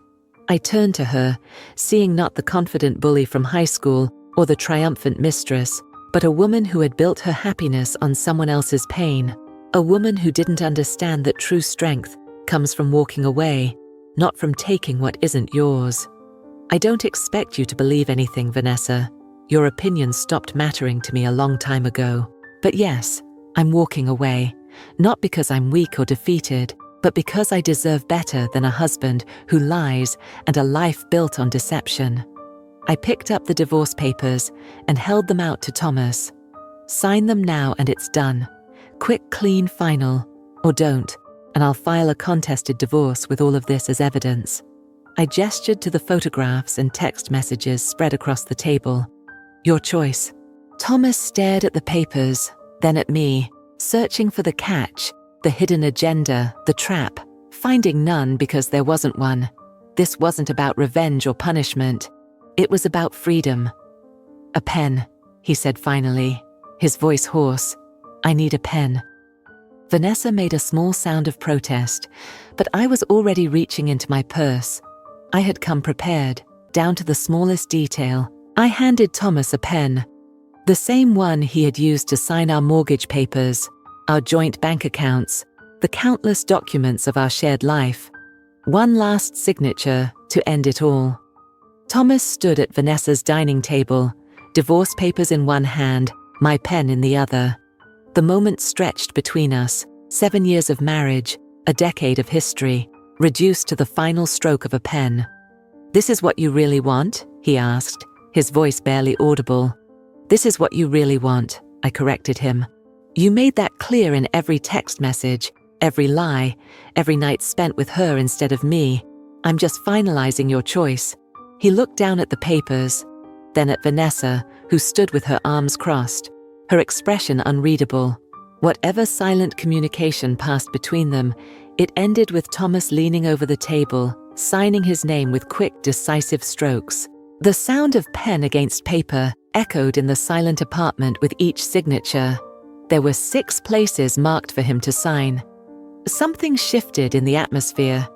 I turned to her, seeing not the confident bully from high school or the triumphant mistress, but a woman who had built her happiness on someone else's pain. A woman who didn't understand that true strength comes from walking away, not from taking what isn't yours. I don't expect you to believe anything, Vanessa. Your opinion stopped mattering to me a long time ago. But yes, I'm walking away, not because I'm weak or defeated, but because I deserve better than a husband who lies and a life built on deception. I picked up the divorce papers and held them out to Thomas. Sign them now and it's done. Quick, clean, final. Or don't, and I'll file a contested divorce with all of this as evidence. I gestured to the photographs and text messages spread across the table. Your choice. Thomas stared at the papers, then at me, searching for the catch, The hidden agenda, the trap, finding none because there wasn't one. This wasn't about revenge or punishment. It was about freedom. "A pen," he said finally, his voice hoarse. "I need a pen." Vanessa made a small sound of protest, but I was already reaching into my purse. I had come prepared, down to the smallest detail. I handed Thomas a pen, the same one he had used to sign our mortgage papers, our joint bank accounts, the countless documents of our shared life. One last signature to end it all. Thomas stood at Vanessa's dining table, divorce papers in one hand, my pen in the other. The moment stretched between us, 7 years of marriage, a decade of history, reduced to the final stroke of a pen. "This is what you really want?" he asked, his voice barely audible. "This is what you really want," I corrected him. "You made that clear in every text message, every lie, every night spent with her instead of me. I'm just finalizing your choice." He looked down at the papers, then at Vanessa, who stood with her arms crossed, her expression unreadable. Whatever silent communication passed between them, it ended with Thomas leaning over the table, signing his name with quick, decisive strokes. The sound of pen against paper echoed in the silent apartment with each signature. There were 6 places marked for him to sign. Something shifted in the atmosphere.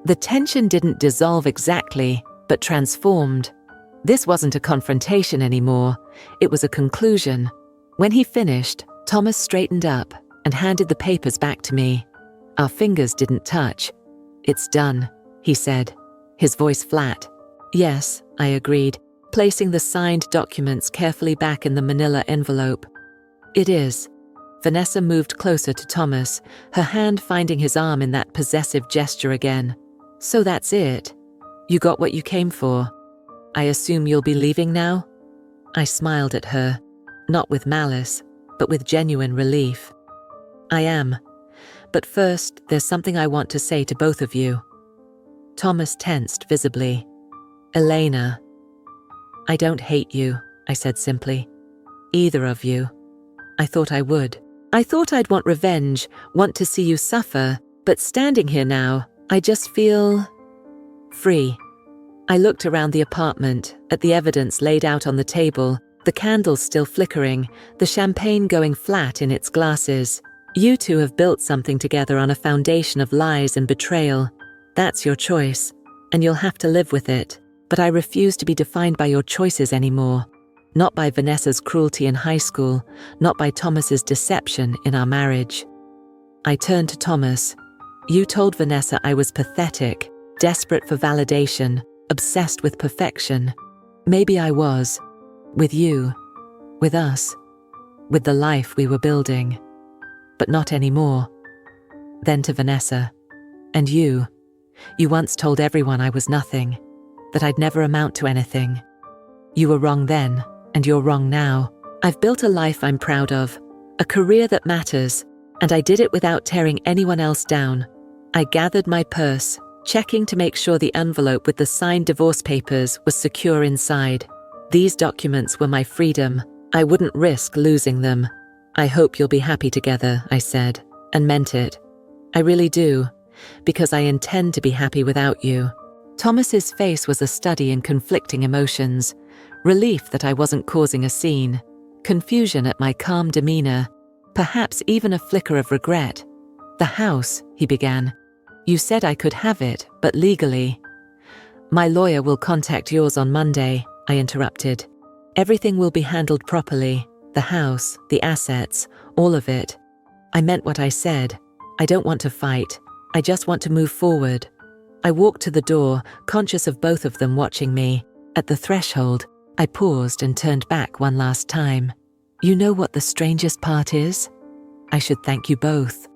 The tension didn't dissolve exactly, but transformed. This wasn't a confrontation anymore. It was a conclusion. When he finished, Thomas straightened up and handed the papers back to me. Our fingers didn't touch. "It's done," he said, his voice flat. "Yes," I agreed, placing the signed documents carefully back in the manila envelope. "It is." Vanessa moved closer to Thomas, her hand finding his arm in that possessive gesture again. "So that's it? You got what you came for? I assume you'll be leaving now?" I smiled at her, not with malice, but with genuine relief. "I am. But first, there's something I want to say to both of you." Thomas tensed visibly. "Elena." "I don't hate you," I said simply. "Either of you. I thought I would. I thought I'd want revenge, want to see you suffer, but standing here now, I just feel free." I looked around the apartment, at the evidence laid out on the table, the candles still flickering, the champagne going flat in its glasses. "You two have built something together on a foundation of lies and betrayal. That's your choice, and you'll have to live with it. But I refuse to be defined by your choices anymore. Not by Vanessa's cruelty in high school, not by Thomas's deception in our marriage." I turned to Thomas. "You told Vanessa I was pathetic, desperate for validation, obsessed with perfection. Maybe I was. With you. With us. With the life we were building. But not anymore." Then to Vanessa. "And you. You once told everyone I was nothing, that I'd never amount to anything. You were wrong then, and you're wrong now. I've built a life I'm proud of, a career that matters, and I did it without tearing anyone else down. I gathered my purse, checking to make sure the envelope with the signed divorce papers was secure inside. These documents were my freedom. I wouldn't risk losing them. I hope you'll be happy together," I said, and meant it. "I really do, because I intend to be happy without you." Thomas's face was a study in conflicting emotions. Relief that I wasn't causing a scene, confusion at my calm demeanor, perhaps even a flicker of regret. "The house," he began. "You said I could have it, but legally." "My lawyer will contact yours on Monday," I interrupted. "Everything will be handled properly. The house, the assets, all of it. I meant what I said. I don't want to fight. I just want to move forward." I walked to the door, conscious of both of them watching me. At the threshold, I paused and turned back one last time. "You know what the strangest part is? I should thank you both.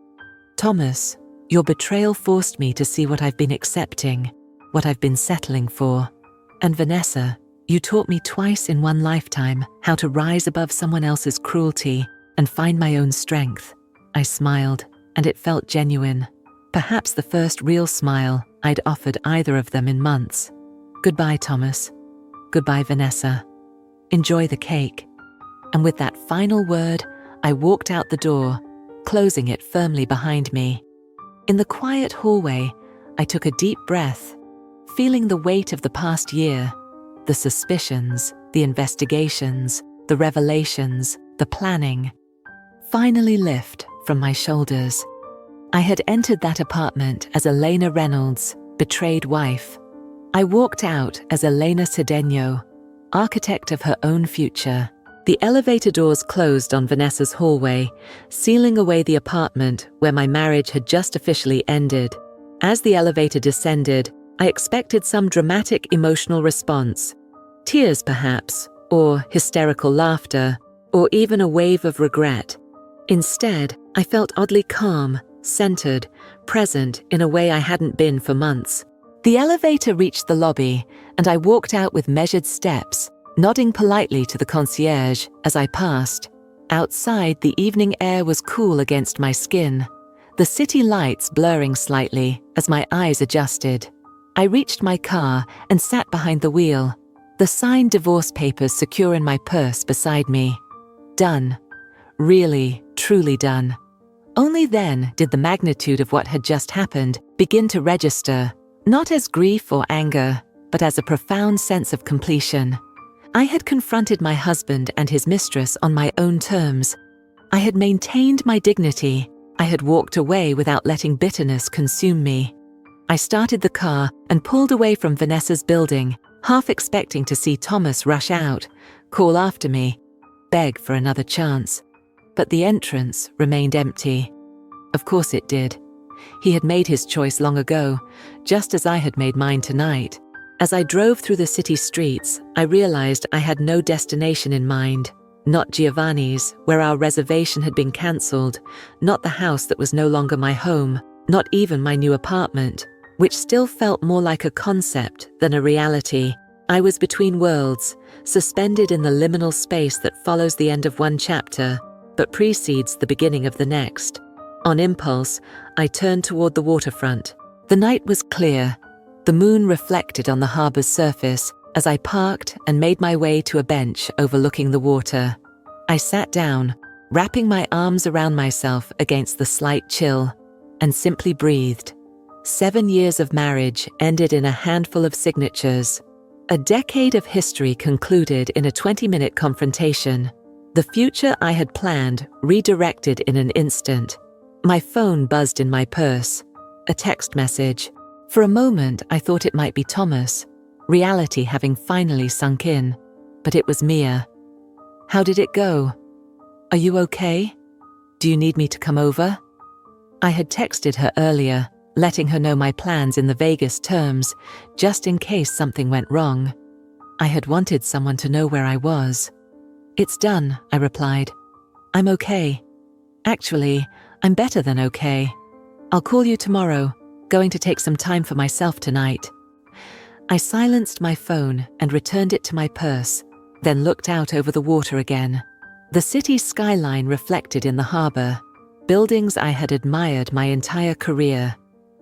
Thomas, your betrayal forced me to see what I've been accepting, what I've been settling for. And Vanessa, you taught me twice in one lifetime how to rise above someone else's cruelty and find my own strength." I smiled, and it felt genuine. Perhaps the first real smile I'd offered either of them in months. "Goodbye, Thomas. Goodbye, Vanessa. Enjoy the cake." And with that final word, I walked out the door, closing it firmly behind me. In the quiet hallway, I took a deep breath, feeling the weight of the past year, the suspicions, the investigations, the revelations, the planning, finally lift from my shoulders. I had entered that apartment as Elena Reynolds, betrayed wife. I walked out as Elena Cedeno, architect of her own future. The elevator doors closed on Vanessa's hallway, sealing away the apartment where my marriage had just officially ended. As the elevator descended, I expected some dramatic emotional response. Tears, perhaps, or hysterical laughter, or even a wave of regret. Instead, I felt oddly calm, centered, present in a way I hadn't been for months. The elevator reached the lobby, and I walked out with measured steps, nodding politely to the concierge as I passed. Outside, the evening air was cool against my skin, the city lights blurring slightly as my eyes adjusted. I reached my car and sat behind the wheel, the signed divorce papers secure in my purse beside me. Done. Really, truly done. Only then did the magnitude of what had just happened begin to register, not as grief or anger, but as a profound sense of completion. I had confronted my husband and his mistress on my own terms. I had maintained my dignity. I had walked away without letting bitterness consume me. I started the car and pulled away from Vanessa's building, half expecting to see Thomas rush out, call after me, beg for another chance. But the entrance remained empty. Of course it did. He had made his choice long ago, just as I had made mine tonight. As I drove through the city streets, I realized I had no destination in mind. Not Giovanni's, where our reservation had been cancelled, not the house that was no longer my home, not even my new apartment, which still felt more like a concept than a reality. I was between worlds, suspended in the liminal space that follows the end of one chapter, but precedes the beginning of the next. On impulse, I turned toward the waterfront. The night was clear. The moon reflected on the harbour's surface as I parked and made my way to a bench overlooking the water. I sat down, wrapping my arms around myself against the slight chill, and simply breathed. 7 years of marriage ended in a handful of signatures. A decade of history concluded in a 20-minute confrontation. The future I had planned redirected in an instant. My phone buzzed in my purse. A text message. For a moment, I thought it might be Thomas, reality having finally sunk in. But it was Mia. How did it go? Are you okay? Do you need me to come over? I had texted her earlier, letting her know my plans in the vaguest terms, just in case something went wrong. I had wanted someone to know where I was. It's done, I replied. I'm okay. Actually, I'm better than okay. I'll call you tomorrow, going to take some time for myself tonight. I silenced my phone and returned it to my purse, then looked out over the water again. The city's skyline reflected in the harbour, buildings I had admired my entire career.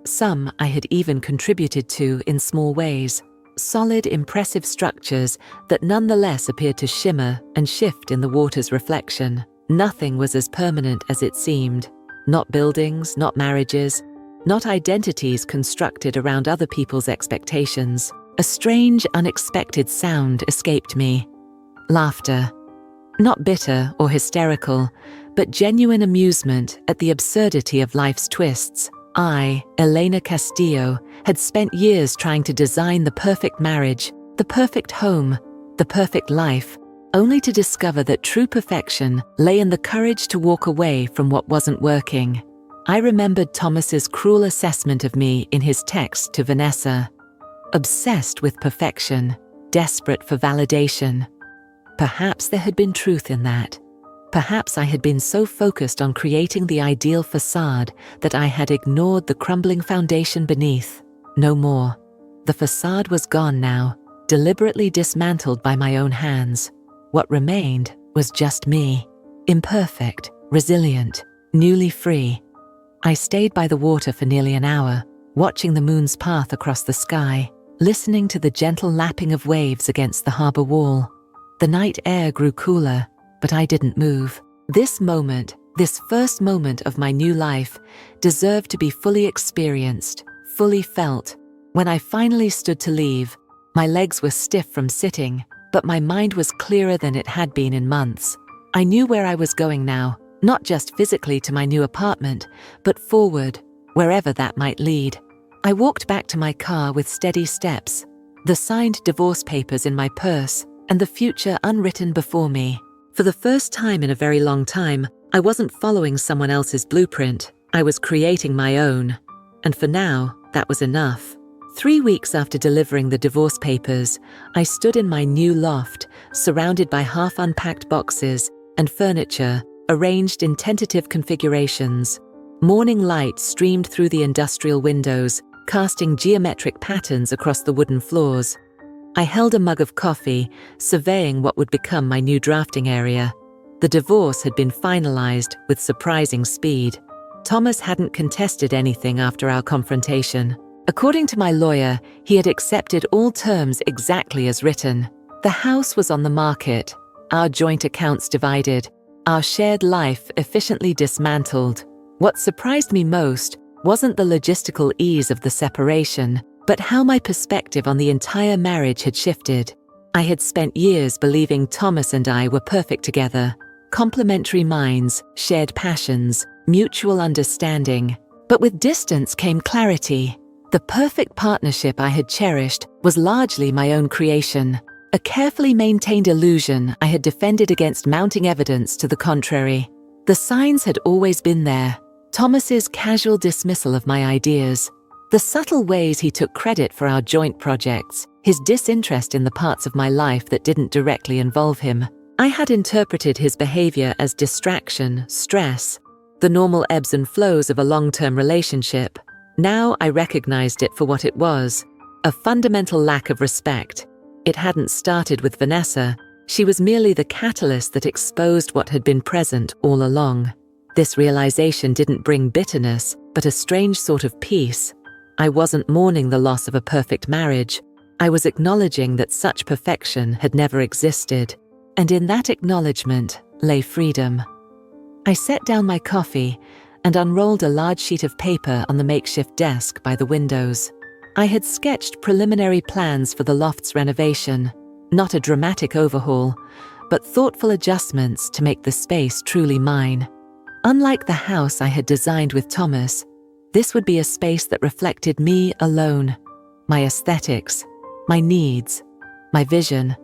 Some I had even contributed to in small ways. Solid, impressive structures that nonetheless appeared to shimmer and shift in the water's reflection. Nothing was as permanent as it seemed. Not buildings, not marriages, not identities constructed around other people's expectations. A strange, unexpected sound escaped me. Laughter. Not bitter or hysterical, but genuine amusement at the absurdity of life's twists. I, Elena Castillo, had spent years trying to design the perfect marriage, the perfect home, the perfect life, only to discover that true perfection lay in the courage to walk away from what wasn't working. I remembered Thomas's cruel assessment of me in his text to Vanessa. Obsessed with perfection, desperate for validation. Perhaps there had been truth in that. Perhaps I had been so focused on creating the ideal facade that I had ignored the crumbling foundation beneath. No more. The facade was gone now, deliberately dismantled by my own hands. What remained was just me, imperfect, resilient, newly free. I stayed by the water for nearly an hour, watching the moon's path across the sky, listening to the gentle lapping of waves against the harbour wall. The night air grew cooler, but I didn't move. This moment This first moment of my new life deserved to be fully experienced, fully felt. When I finally stood to leave, my legs were stiff from sitting, but my mind was clearer than it had been in months. I knew where I was going now, not just physically to my new apartment, but forward, wherever that might lead. I walked back to my car with steady steps, the signed divorce papers in my purse, and the future unwritten before me. For the first time in a very long time, I wasn't following someone else's blueprint. I was creating my own. And for now, that was enough. 3 weeks after delivering the divorce papers, I stood in my new loft, surrounded by half-unpacked boxes and furniture arranged in tentative configurations. Morning light streamed through the industrial windows, casting geometric patterns across the wooden floors. I held a mug of coffee, surveying what would become my new drafting area. The divorce had been finalized with surprising speed. Thomas hadn't contested anything after our confrontation. According to my lawyer, he had accepted all terms exactly as written. The house was on the market, our joint accounts divided, our shared life efficiently dismantled. What surprised me most wasn't the logistical ease of the separation, but how my perspective on the entire marriage had shifted. I had spent years believing Thomas and I were perfect together. Complementary minds, shared passions, mutual understanding. But with distance came clarity. The perfect partnership I had cherished was largely my own creation, a carefully maintained illusion I had defended against mounting evidence to the contrary. The signs had always been there. Thomas's casual dismissal of my ideas, the subtle ways he took credit for our joint projects, his disinterest in the parts of my life that didn't directly involve him. I had interpreted his behavior as distraction, stress, the normal ebbs and flows of a long-term relationship. Now I recognized it for what it was, a fundamental lack of respect. It hadn't started with Vanessa. She was merely the catalyst that exposed what had been present all along. This realization didn't bring bitterness, but a strange sort of peace. I wasn't mourning the loss of a perfect marriage. I was acknowledging that such perfection had never existed. And in that acknowledgement lay freedom. I set down my coffee and unrolled a large sheet of paper on the makeshift desk by the windows. I had sketched preliminary plans for the loft's renovation, not a dramatic overhaul, but thoughtful adjustments to make the space truly mine. Unlike the house I had designed with Thomas, this would be a space that reflected me alone, my aesthetics, my needs, my vision.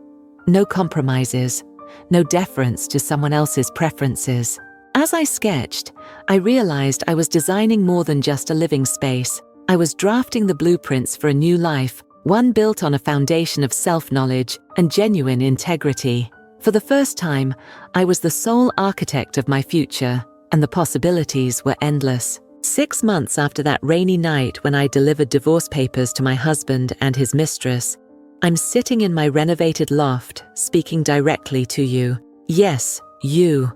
No compromises, no deference to someone else's preferences. As I sketched, I realized I was designing more than just a living space. I was drafting the blueprints for a new life, one built on a foundation of self-knowledge and genuine integrity. For the first time, I was the sole architect of my future, and the possibilities were endless. 6 months after that rainy night when I delivered divorce papers to my husband and his mistress, I'm sitting in my renovated loft, speaking directly to you. Yes, you.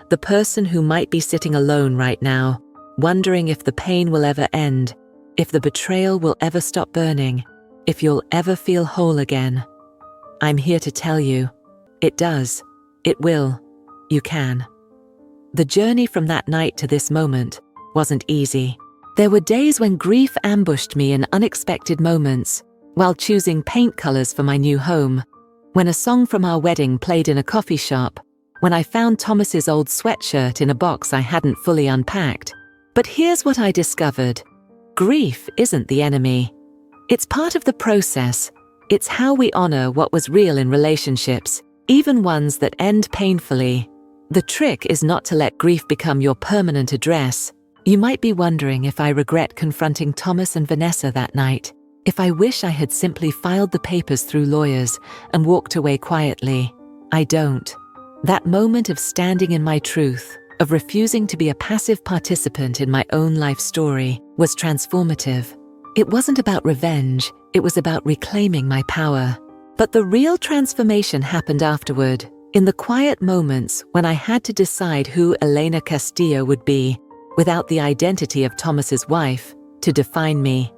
The person who might be sitting alone right now, wondering if the pain will ever end, if the betrayal will ever stop burning, if you'll ever feel whole again. I'm here to tell you, it does, it will, you can. The journey from that night to this moment wasn't easy. There were days when grief ambushed me in unexpected moments, while choosing paint colors for my new home, when a song from our wedding played in a coffee shop, when I found Thomas's old sweatshirt in a box I hadn't fully unpacked. But here's what I discovered. Grief isn't the enemy. It's part of the process. It's how we honor what was real in relationships, even ones that end painfully. The trick is not to let grief become your permanent address. You might be wondering if I regret confronting Thomas and Vanessa that night, if I wish I had simply filed the papers through lawyers and walked away quietly. I don't. That moment of standing in my truth, of refusing to be a passive participant in my own life story, was transformative. It wasn't about revenge, it was about reclaiming my power. But the real transformation happened afterward, in the quiet moments when I had to decide who Elena Castillo would be, without the identity of Thomas's wife, to define me.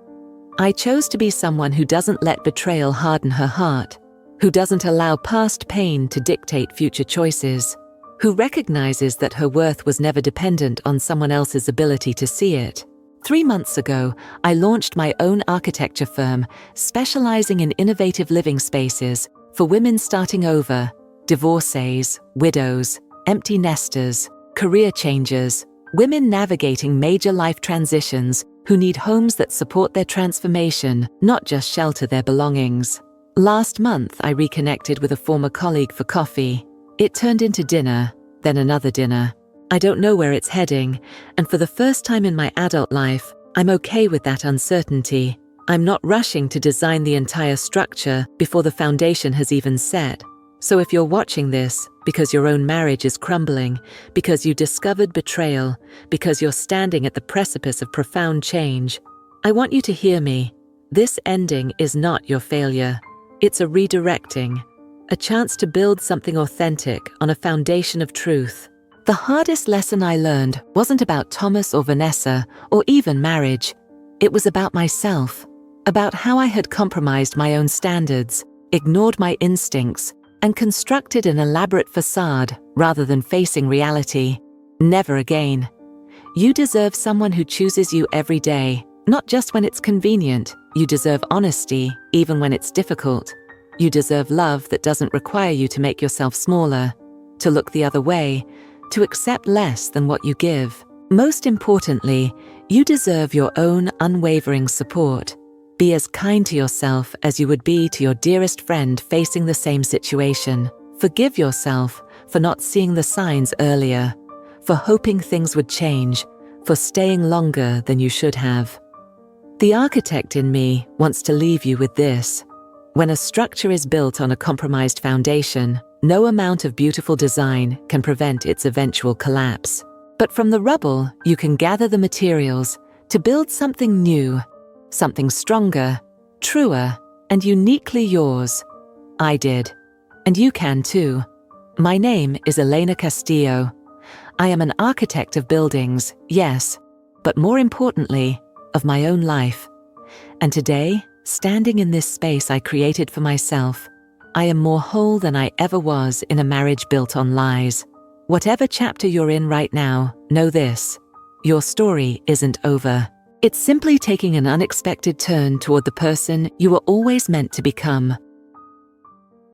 I chose to be someone who doesn't let betrayal harden her heart, who doesn't allow past pain to dictate future choices. who recognizes that her worth was never dependent on someone else's ability to see it. 3 months ago, I launched my own architecture firm, specializing in innovative living spaces for women starting over, divorcees, widows, empty nesters, career changers, women navigating major life transitions who need homes that support their transformation, not just shelter their belongings. Last month, I reconnected with a former colleague for coffee. It turned into dinner, then another dinner. I don't know where it's heading, and for the first time in my adult life, I'm okay with that uncertainty. I'm not rushing to design the entire structure before the foundation has even set. So if you're watching this because your own marriage is crumbling, because you discovered betrayal, because you're standing at the precipice of profound change, I want you to hear me. This ending is not your failure. It's a redirecting, a chance to build something authentic on a foundation of truth. The hardest lesson I learned wasn't about Thomas or Vanessa or even marriage. It was about myself, about how I had compromised my own standards, ignored my instincts, and constructed an elaborate facade rather than facing reality. Never again. You deserve someone who chooses you every day, not just when it's convenient. You deserve honesty, even when it's difficult. You deserve love that doesn't require you to make yourself smaller, to look the other way, to accept less than what you give. Most importantly, you deserve your own unwavering support. Be as kind to yourself as you would be to your dearest friend facing the same situation. Forgive yourself for not seeing the signs earlier, for hoping things would change, for staying longer than you should have. The architect in me wants to leave you with this. When a structure is built on a compromised foundation, no amount of beautiful design can prevent its eventual collapse. But from the rubble, you can gather the materials to build something new, something stronger, truer, and uniquely yours. I did. And you can too. My name is Elena Castillo. I am an architect of buildings, yes, but more importantly, of my own life. And today, standing in this space I created for myself, I am more whole than I ever was in a marriage built on lies. Whatever chapter you're in right now, know this: your story isn't over. It's simply taking an unexpected turn toward the person you were always meant to become.